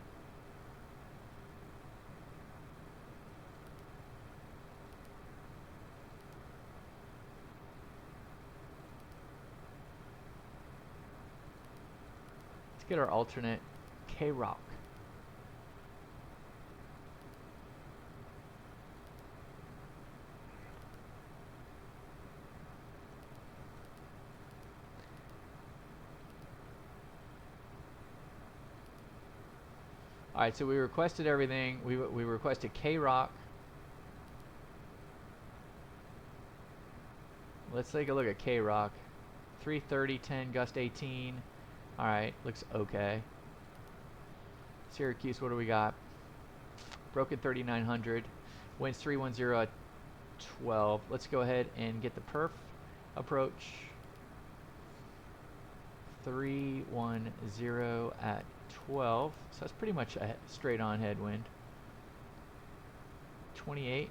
Let's get our alternate K-Rock. Alright, so we requested everything. We requested K-Rock. Let's take a look at K-Rock. 330, 10, gust 18. Alright, looks okay. Syracuse, what do we got? Broken 3900. Winds 310 at 12. Let's go ahead and get the perf approach. 310 at 12. So that's pretty much a straight on headwind. 28.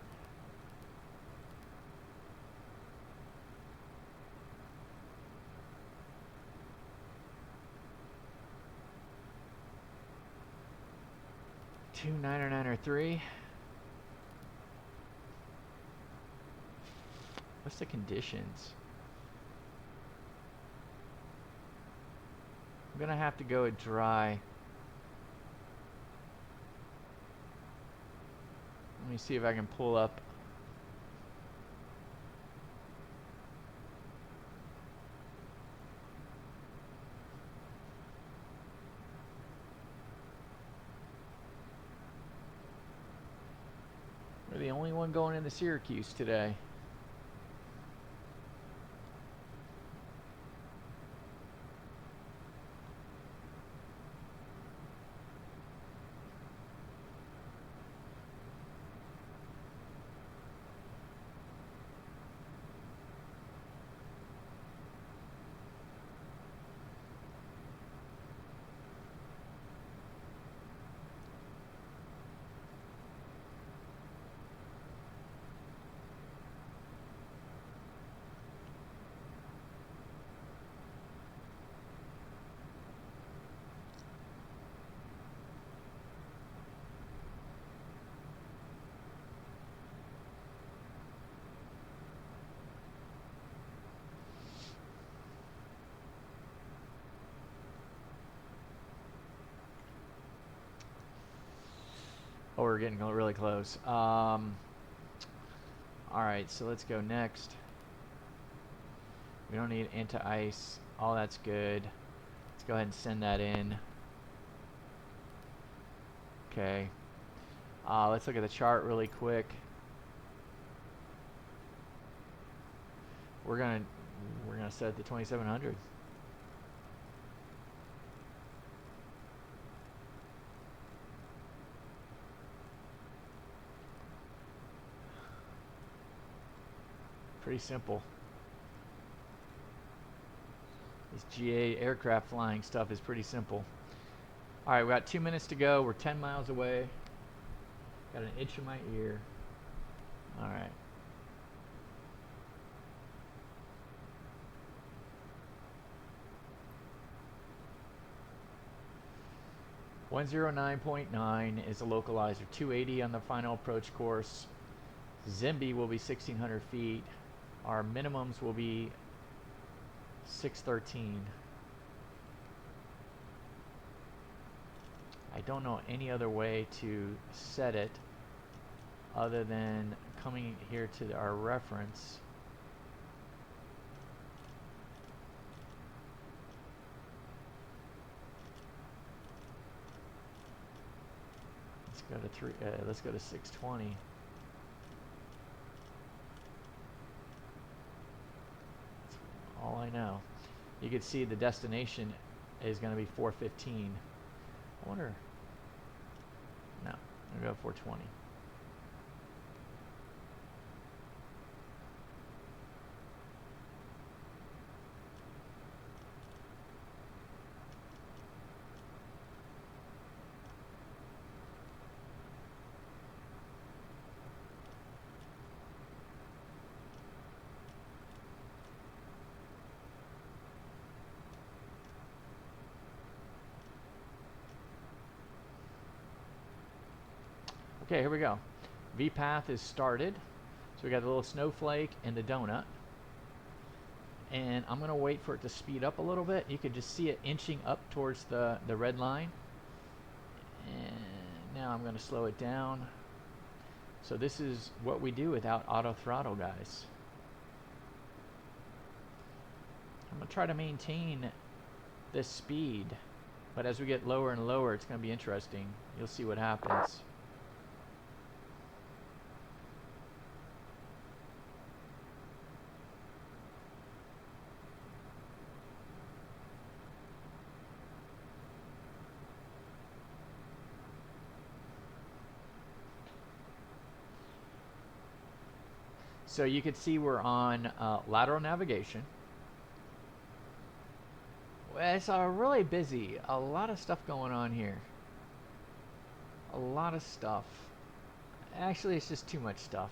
Two 993. What's the conditions? I'm gonna have to go with dry. Let me see if I can pull up. We're the only one going into Syracuse today. Oh, we're getting really close. Alright, so let's go next. We don't need anti-ice. All that's good. Let's go ahead and send that in. Okay. Let's look at the chart really quick. We're gonna set it to 2700. Pretty simple. This GA aircraft flying stuff is pretty simple. Alright, we got 2 minutes to go. We're 10 miles away. Got an itch in my ear. Alright. .9 is a localizer. 280 on the final approach course. Zimby will be 1,600 feet. Our minimums will be 613. I don't know any other way to set it other than coming here to our reference. Let's go to 620. know. You can see the destination is going to be 415. I wonder. No, I'm going to go 420. Okay, here we go. VPath is started. So we got the little snowflake and the donut. And I'm going to wait for it to speed up a little bit. You can just see it inching up towards the red line. And now I'm going to slow it down. So this is what we do without auto throttle, guys. I'm going to try to maintain this speed. But as we get lower and lower, it's going to be interesting. You'll see what happens. So you can see we're on lateral navigation. It's really busy. A lot of stuff going on here. A lot of stuff. Actually, it's just too much stuff.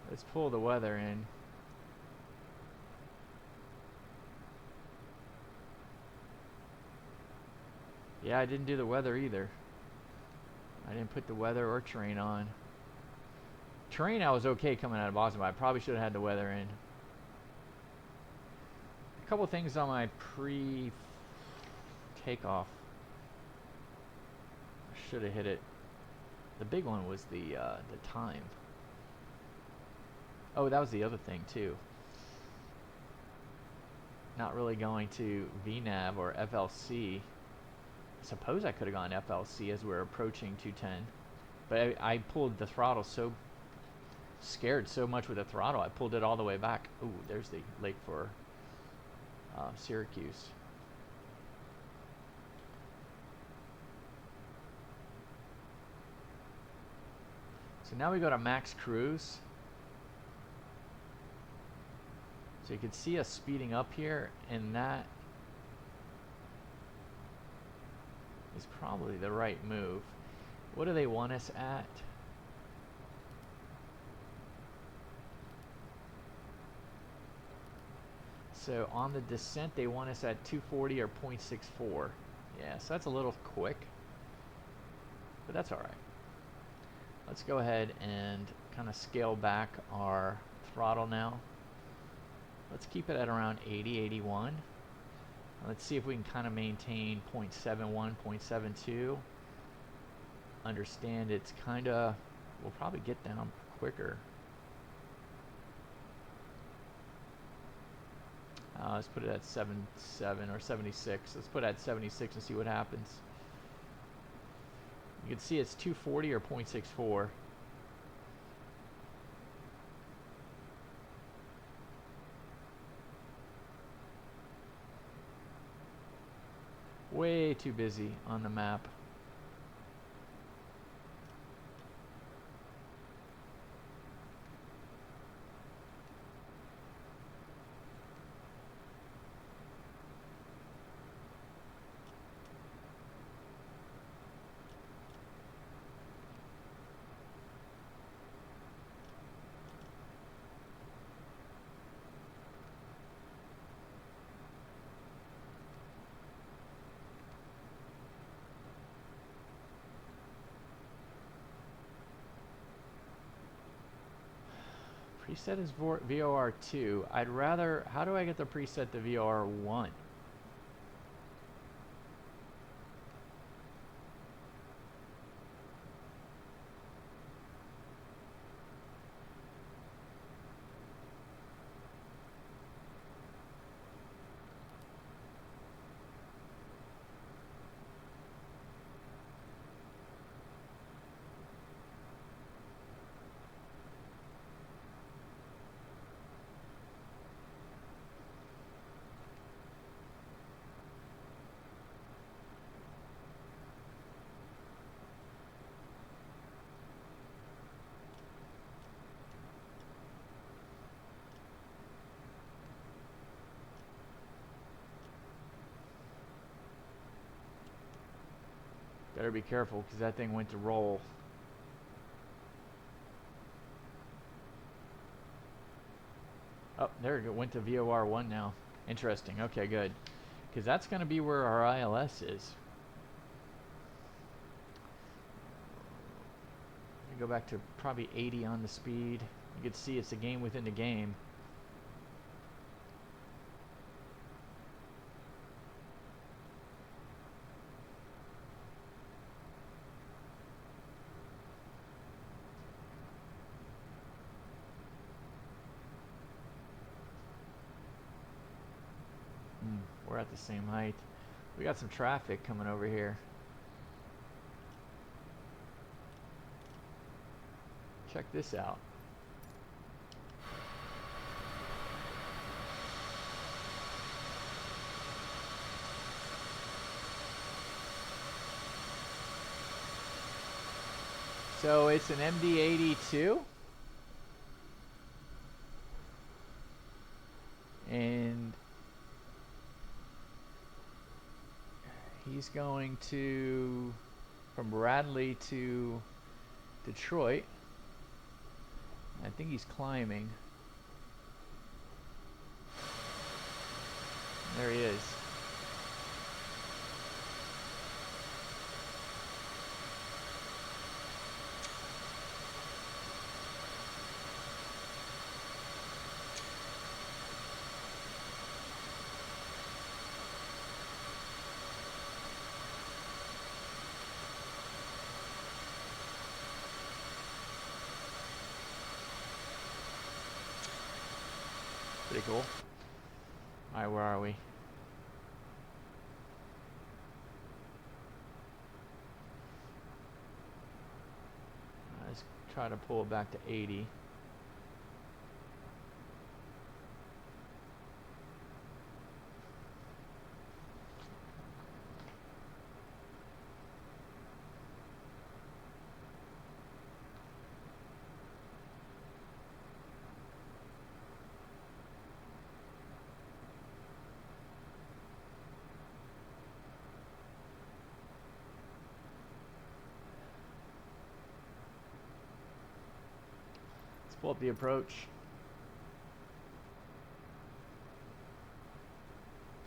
Let's pull the weather in. Yeah, I didn't do the weather either. I didn't put the weather or terrain on. Terrain I was okay coming out of Boston, but I probably should have had the weather in. A couple things on my pre-takeoff. I should have hit it. The big one was the time. Oh, that was the other thing too. Not really going to VNAV or FLC. I suppose I could have gone FLC as we're approaching 210. But I pulled the throttle scared so much with the throttle, I pulled it all the way back. Ooh, there's the lake for Syracuse. So now we go to max cruise. So you can see us speeding up here, and that is probably the right move. What do they want us at? So on the descent, they want us at 240 or 0.64. Yeah, so that's a little quick, but that's all right. Let's go ahead and kind of scale back our throttle now. Let's keep it at around 80, 81. Let's see if we can kind of maintain 0.71, 0.72. Understand it's kind of, we'll probably get down quicker. Let's put it at 77 or 76. Let's put it at 76 and see what happens. You can see it's 240 or 0.64. Way too busy on the map. Preset is VOR2. I'd rather, how do I get the preset to VOR1? Better be careful because that thing went to roll. Oh, there it go. Went to VOR1 now. Interesting. Okay, good. Because that's going to be where our ILS is. Go back to probably 80 on the speed. You can see it's a game within the game. We're at the same height. We got some traffic coming over here. Check this out. So it's an MD82. And he's going to from Bradley to Detroit. I think he's climbing. There he is. Pretty cool. Alright, where are we? Let's try to pull it back to 80. Pull up the approach.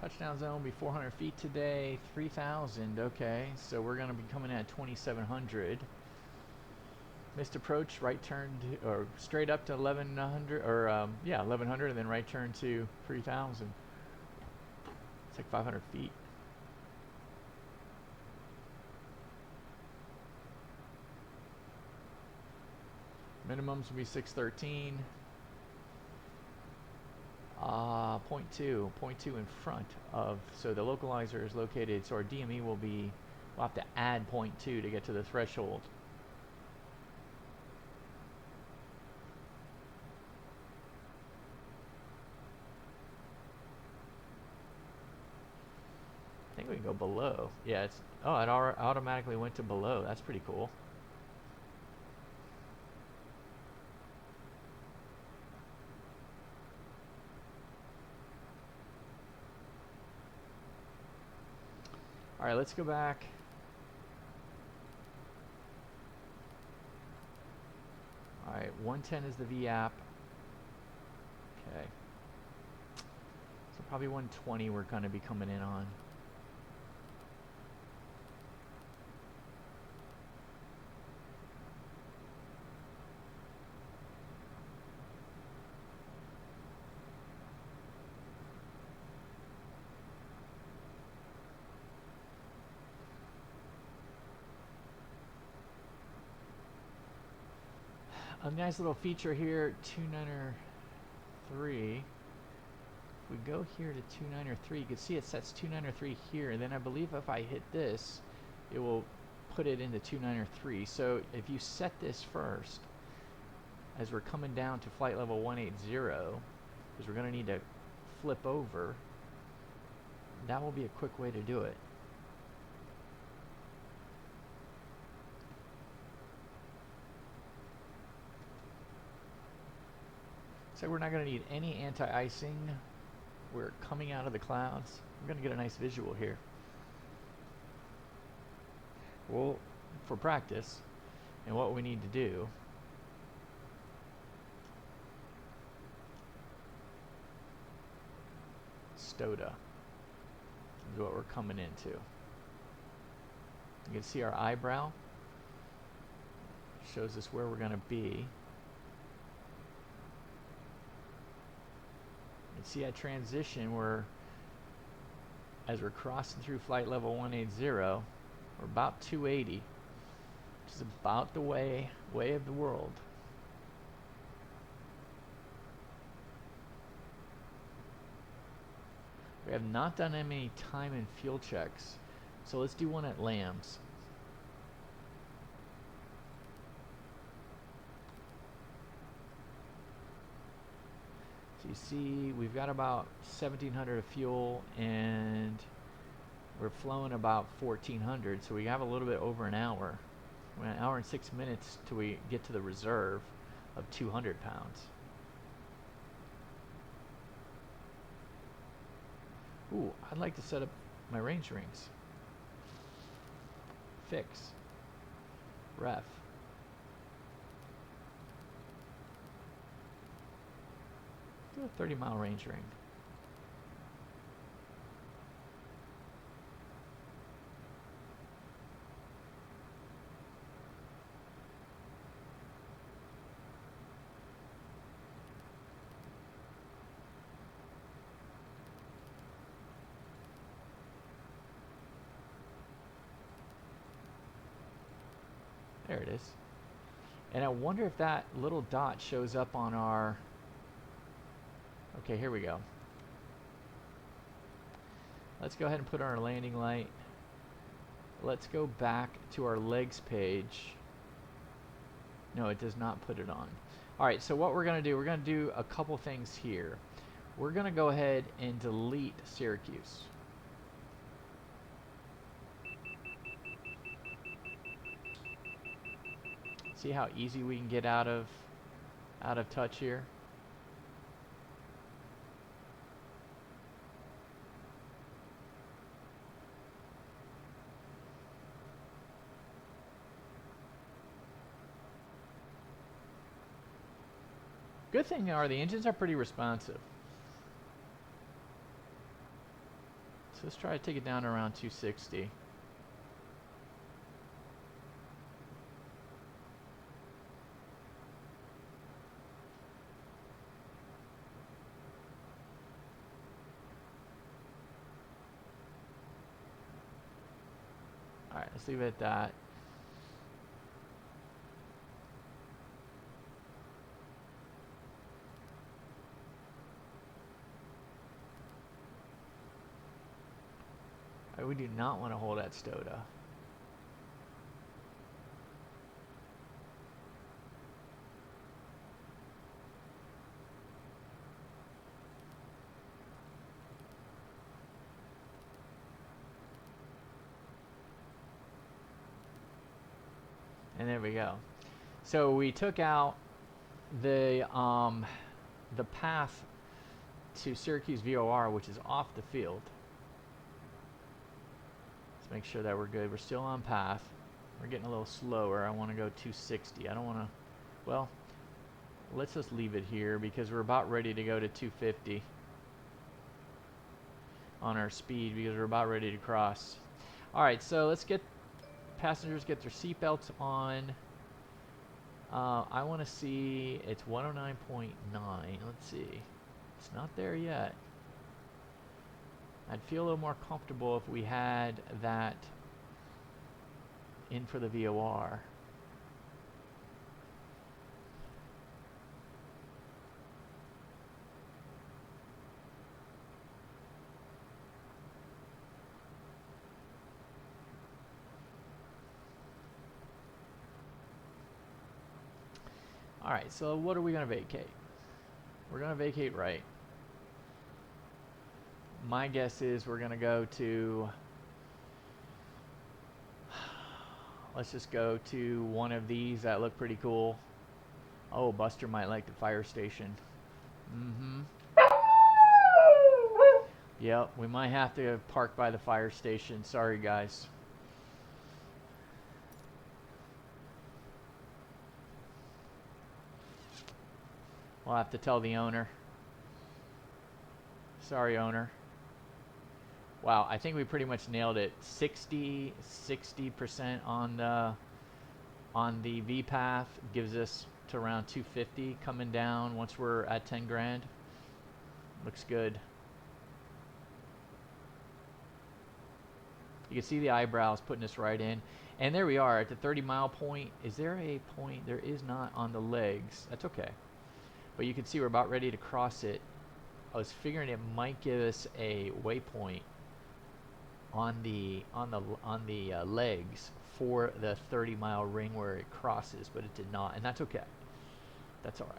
Touchdown zone will be 400 feet today, 3,000. Okay, so we're going to be coming at 2,700. Missed approach, right turn to, or straight up to 1,100, or yeah, 1,100, and then right turn to 3,000. It's like 500 feet. Minimums will be 613. 0.2 in front of, so the localizer is located, so our DME will be, we'll have to add 0.2 to get to the threshold. I think we can go below. Yeah, it's, oh, it automatically went to below. That's pretty cool. All right, let's go back. All right, 110 is the VAP. Okay. So probably 120 we're going to be coming in on. a nice little feature here, 2903. If we go here to 2903, you can see it sets 2903 here, and then I believe if I hit this, it will put it into 2903. So if you set this first, as we're coming down to flight level 180, because we're going to need to flip over, that will be a quick way to do it. So we're not going to need any anti-icing. We're coming out of the clouds. We're going to get a nice visual here. Well, for practice, and what we need to do, Stoda is what we're coming into. You can see our eyebrow shows us where we're going to be. You can see that transition where, as we're crossing through flight level 180, we're about 280, which is about the way of the world. We have not done any time and fuel checks, so let's do one at Lambs. So you see we've got about 1,700 of fuel, and we're flowing about 1,400, so we have a little bit over an hour. We're an hour and 6 minutes till we get to the reserve of 200 pounds. Ooh, I'd like to set up my range rings. Fix. Ref. Do a 30-mile range ring. There it is. And I wonder if that little dot shows up on our... Okay, here we go. Let's go ahead and put on our landing light. Let's go back to our legs page. No, it does not put it on. Alright, so what we're going to do a couple things here. We're going to go ahead and delete Syracuse. See how easy we can get out of touch here? Good thing are the engines are pretty responsive. So let's try to take it down to around 260. Alright, let's leave it at that. We do not want to hold at Stoda. And there we go. So we took out the path to Syracuse VOR, which is off the field. Make sure that we're good. We're still on path. We're getting a little slower. I want to go 260. I don't want to... Well, let's just leave it here because we're about ready to go to 250 on our speed because we're about ready to cross. Alright, so let's get passengers get their seatbelts on. I want to see... It's 109.9. Let's see. It's not there yet. I'd feel a little more comfortable if we had that in for the VOR. All right, so what are we going to vacate? We're going to vacate right. My guess is we're going to go to, let's just go to one of these that look pretty cool. Oh, Buster might like the fire station. Mm-hmm. Yep, we might have to park by the fire station. Sorry, guys. We'll have to tell the owner. Sorry, owner. Wow, I think we pretty much nailed it. 60% on the V path gives us to around 250 coming down once we're at 10 grand. Looks good. You can see the eyebrows putting us right in. And there we are at the 30-mile point. Is there a point? There is not on the legs. That's okay. But you can see we're about ready to cross it. I was figuring it might give us a waypoint on the legs for the 30-mile ring where it crosses, but it did not, and that's okay. That's all right.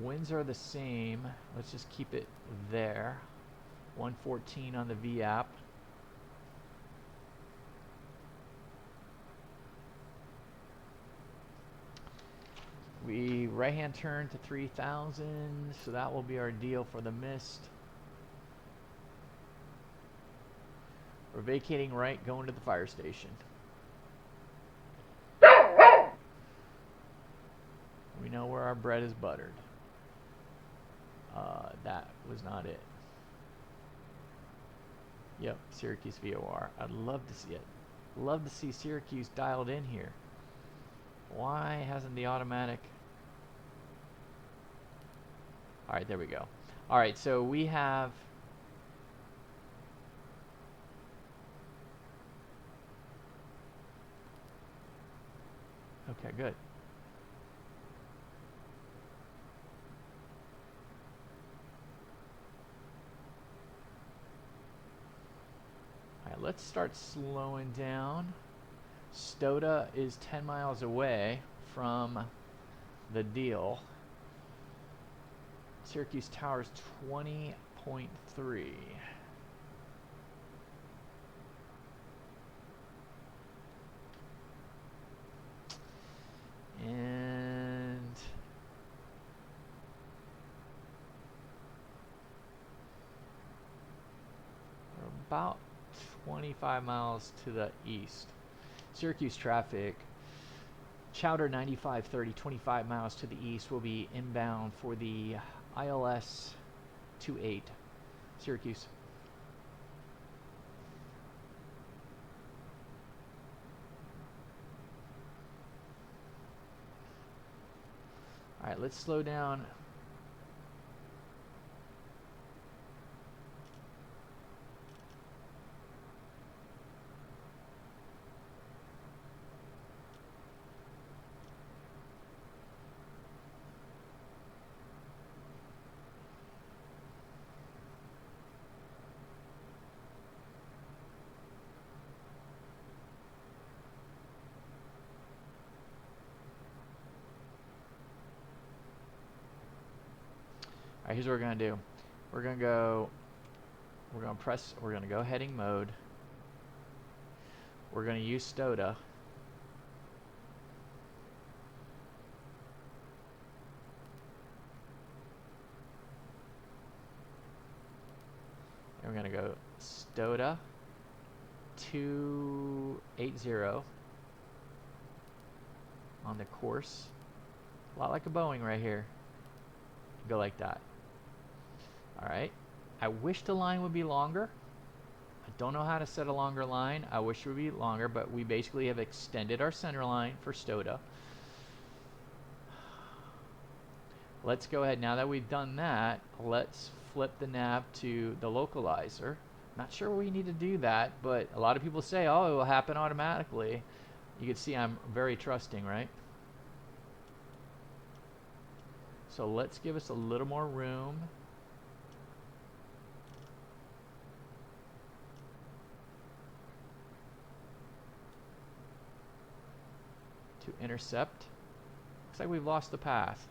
Winds are the same. Let's just keep it there. 114 on the V app. We right-hand turn to 3,000, so that will be our deal for the mist. We're vacating right, going to the fire station. We know where our bread is buttered. That was not it. Yep, Syracuse VOR. I'd love to see it. Love to see Syracuse dialed in here. Why hasn't the automatic... Alright, there we go. Alright, so we have... Okay, good. Alright, let's start slowing down. Stoda is 10 miles away from the deal. Syracuse Tower's 20.3. And we're about 25 miles to the east. Syracuse traffic, Chowder 9530, 25 miles to the east, will be inbound for the ILS 28, Syracuse. All right, let's slow down. All right, here's what we're gonna do. We're gonna go heading mode. We're gonna use Stoda. And we're gonna go Stoda 280 on the course. A lot like a Boeing right here. Go like that. Alright. I wish the line would be longer. I don't know how to set a longer line. I wish it would be longer, but we basically have extended our center line for Stoda. Let's go ahead. Now that we've done that, let's flip the nav to the localizer. Not sure we need to do that, but a lot of people say, oh, it will happen automatically. You can see I'm very trusting, right? So let's give us a little more room. to intercept. Looks like we've lost the path.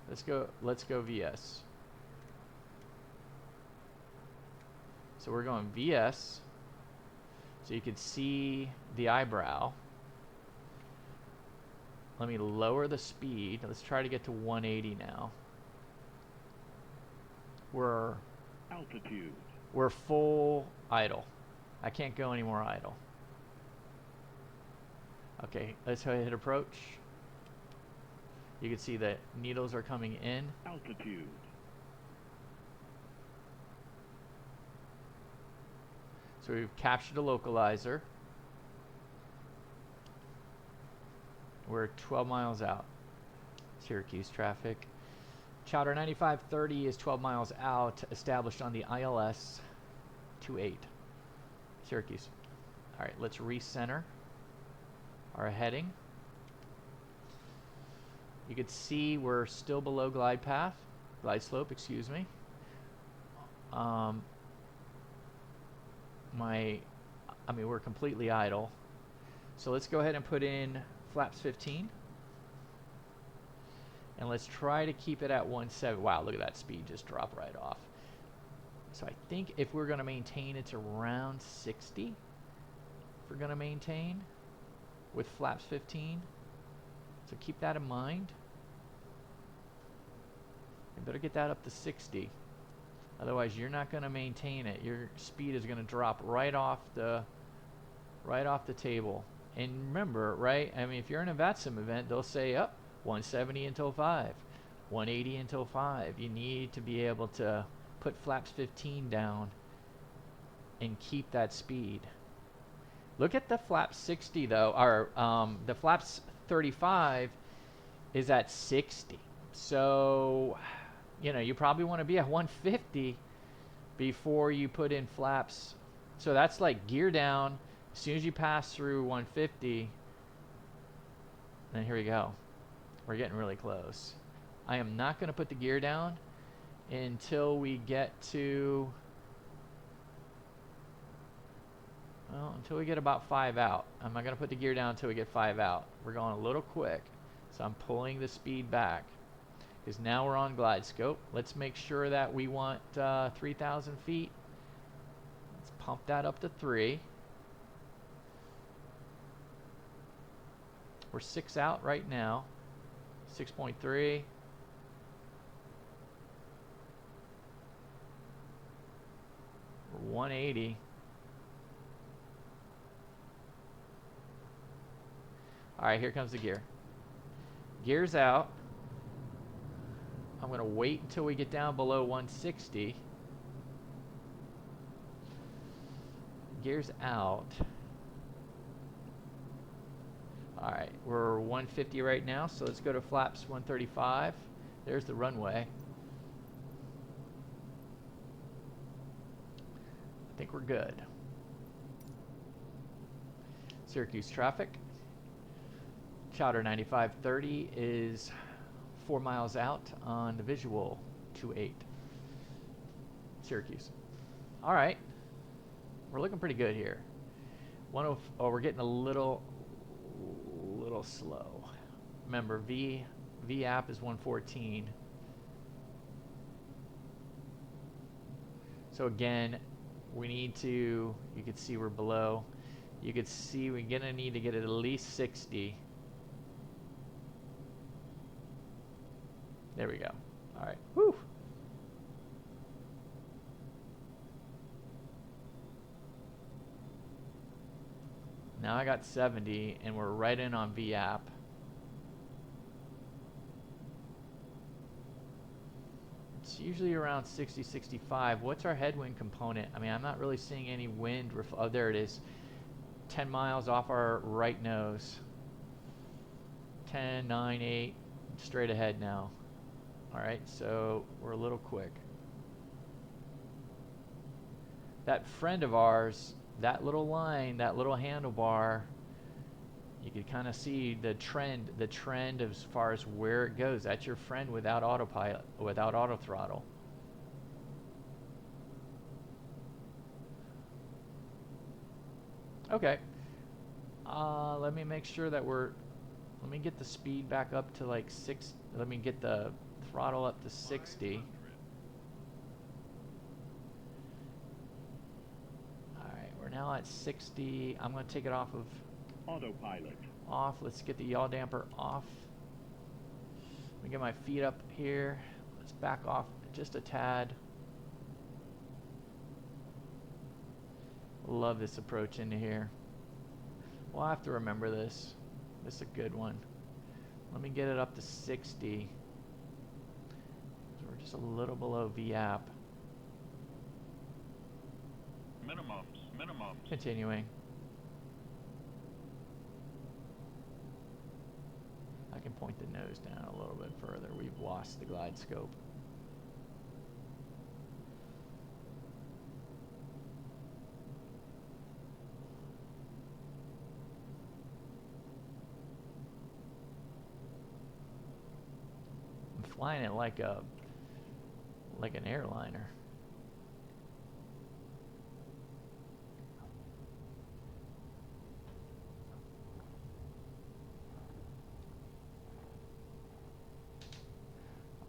Let's go VS. So we're going VS. So you can see the eyebrow. Let me lower the speed. Let's try to get to 180 now. We're full idle. I can't go any more idle. Okay, let's go ahead and hit approach. You can see that needles are coming in. Altitude. So we've captured a localizer. We're 12 miles out. Syracuse traffic. Chowder 9530 is 12 miles out, established on the ILS 28. Syracuse. All right, let's recenter our heading. You can see we're still below glide slope, excuse me. We're completely idle. So let's go ahead and put in flaps 15. And let's try to keep it at 170. Wow, look at that speed just drop right off. So I think if we're going to maintain, it's around 60. If we're going to maintain with flaps 15. So keep that in mind. You better get that up to 60. Otherwise, you're not going to maintain it. Your speed is going to drop right off the table. And remember, right? I mean, if you're in a VATSIM event, they'll say up 170 until 5, 180 until 5. You need to be able to put flaps 15 down and keep that speed. Look at the flaps 60 though, or the flaps 35 is at 60. So, you know, you probably want to be at 150 before you put in flaps. So that's like gear down. As soon as you pass through 150, then here we go. We're getting really close. I am not going to put the gear down until we get to, well, until we get about 5 out. I'm not going to put the gear down until we get 5 out. We're going a little quick, so I'm pulling the speed back because now we're on glide scope. Let's make sure that we want 3,000 feet. Let's pump that up to 3. We're 6 out right now. 6.3. We're 180. All right, here comes the gear. Gear's out. I'm going to wait until we get down below 160. Gear's out. All right, we're 150 right now, so let's go to flaps 135. There's the runway. I think we're good. Syracuse traffic. Chowder 9530 is 4 miles out on the visual 28. Syracuse. All right, we're looking pretty good here. We're getting a little slow. Remember, V app is 114. So again, we need to, you can see we're below. You can see we're gonna need to get at least 60. There we go. All right. Whew. Now I got 70, and we're right in on VAP. It's usually around 60, 65. What's our headwind component? I mean, I'm not really seeing any wind. Oh, there it is. 10 miles off our right nose. 10, 9, 8. Straight ahead now. All right, so we're a little quick. That friend of ours, that little line, that little handlebar, you can kind of see the trend as far as where it goes. That's your friend without autopilot, without auto throttle. Okay. Let me make sure that let me get the speed back up to like 6. Let me get the throttle up to 60. Alright, we're now at 60. I'm going to take it off of autopilot. Off. Let's get the yaw damper off. Let me get my feet up here. Let's back off just a tad. Love this approach into here. We'll have to remember this. This is a good one. Let me get it up to 60. So we're just a little below VAP. Minimums. Continuing. I can point the nose down a little bit further. We've lost the glide scope. I'm flying it like an airliner.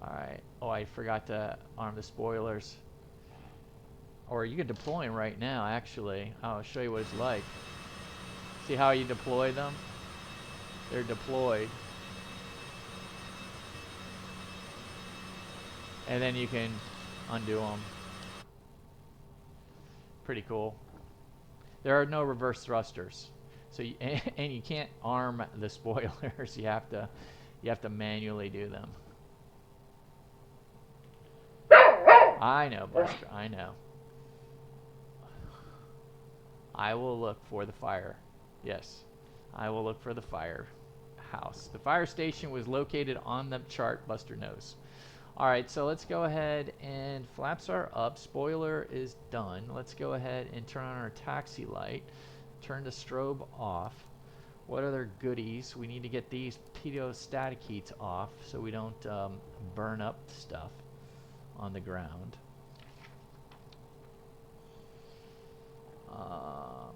Alright. Oh, I forgot to arm the spoilers. Or you can deploy them right now, actually. I'll show you what it's like. See how you deploy them? They're deployed. And then you can undo them. Pretty cool. There are no reverse thrusters. So and you can't arm the spoilers. You have to manually do them. I know, Buster. I know. I will look for the fire. Yes, I will look for the firehouse. The fire station was located on the chart, Buster knows. All right, so let's go ahead and flaps are up. Spoiler is done. Let's go ahead and turn on our taxi light. Turn the strobe off. What other goodies? We need to get these pitot static heats off so we don't burn up stuff on the ground.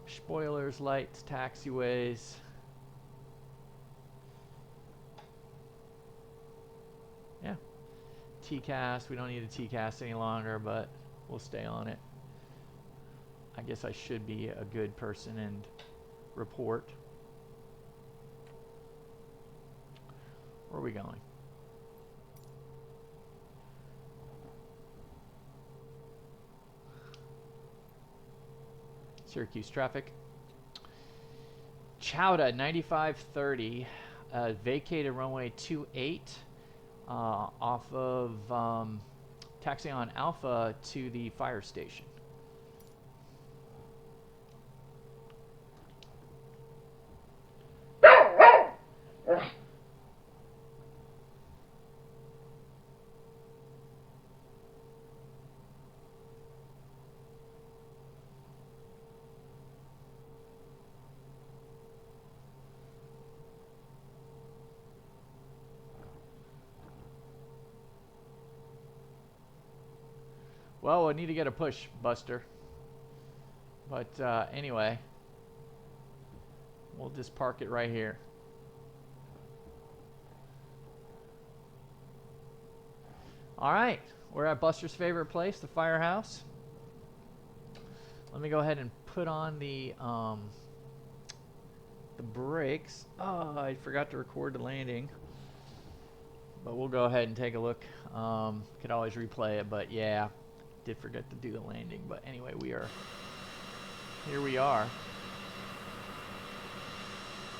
Spoilers, lights, taxiways. Yeah. TCAS. We don't need a TCAS any longer, but we'll stay on it. I guess I should be a good person and report. Where are we going? Syracuse traffic. Chowder 9530 vacated runway 28 off of taxiing on Alpha to the fire station. Well, we need to get a push, Buster. But anyway, we'll just park it right here. All right, we're at Buster's favorite place, the firehouse. Let me go ahead and put on the brakes. Oh, I forgot to record the landing. But we'll go ahead and take a look. Could always replay it, but yeah. Did forget to do the landing, but anyway, here we are.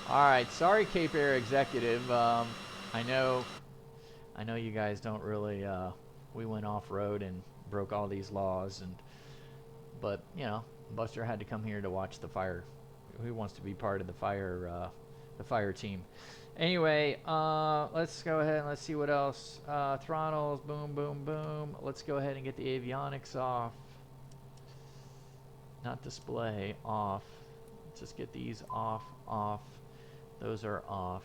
Alright, sorry KSYR executive. I know you guys don't really we went off-road and broke all these laws, but you know, Buster had to come here to watch the fire. He wants to be part of the fire team. Anyway, let's go ahead and let's see what else. Throttles, boom, boom, boom. Let's go ahead and get the avionics off. Not display, off. Let's just get these off. Those are off.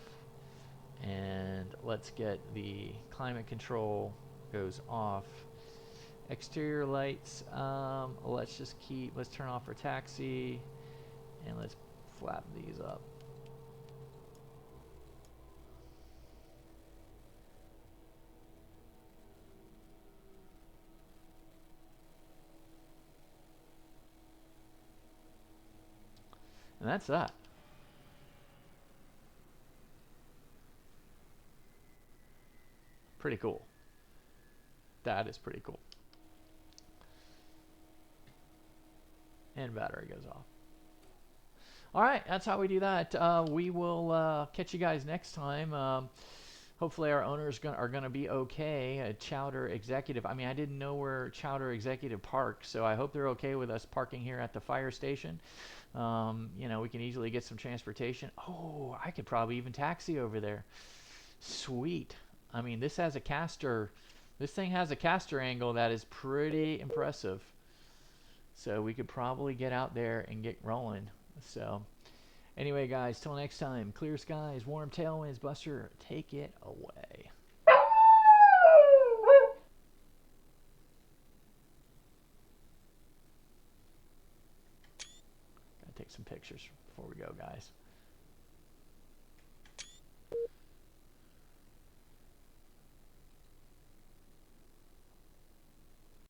And let's get the climate control goes off. Exterior lights, let's turn off our taxi. And let's flap these up. And that's that. Pretty cool. That is pretty cool. And battery goes off. All right, that's how we do that. We will catch you guys next time. Hopefully our owners are going to be okay. Chowder Executive. I mean, I didn't know where Chowder Executive parked, so I hope they're okay with us parking here at the fire station. You know, we can easily get some transportation. Oh, I could probably even taxi over there. Sweet. I mean, this has a caster. This thing has a caster angle that is pretty impressive. So we could probably get out there and get rolling. So anyway, guys, till next time, clear skies, warm tailwinds. Buster, take it away. Gotta take some pictures before we go, guys.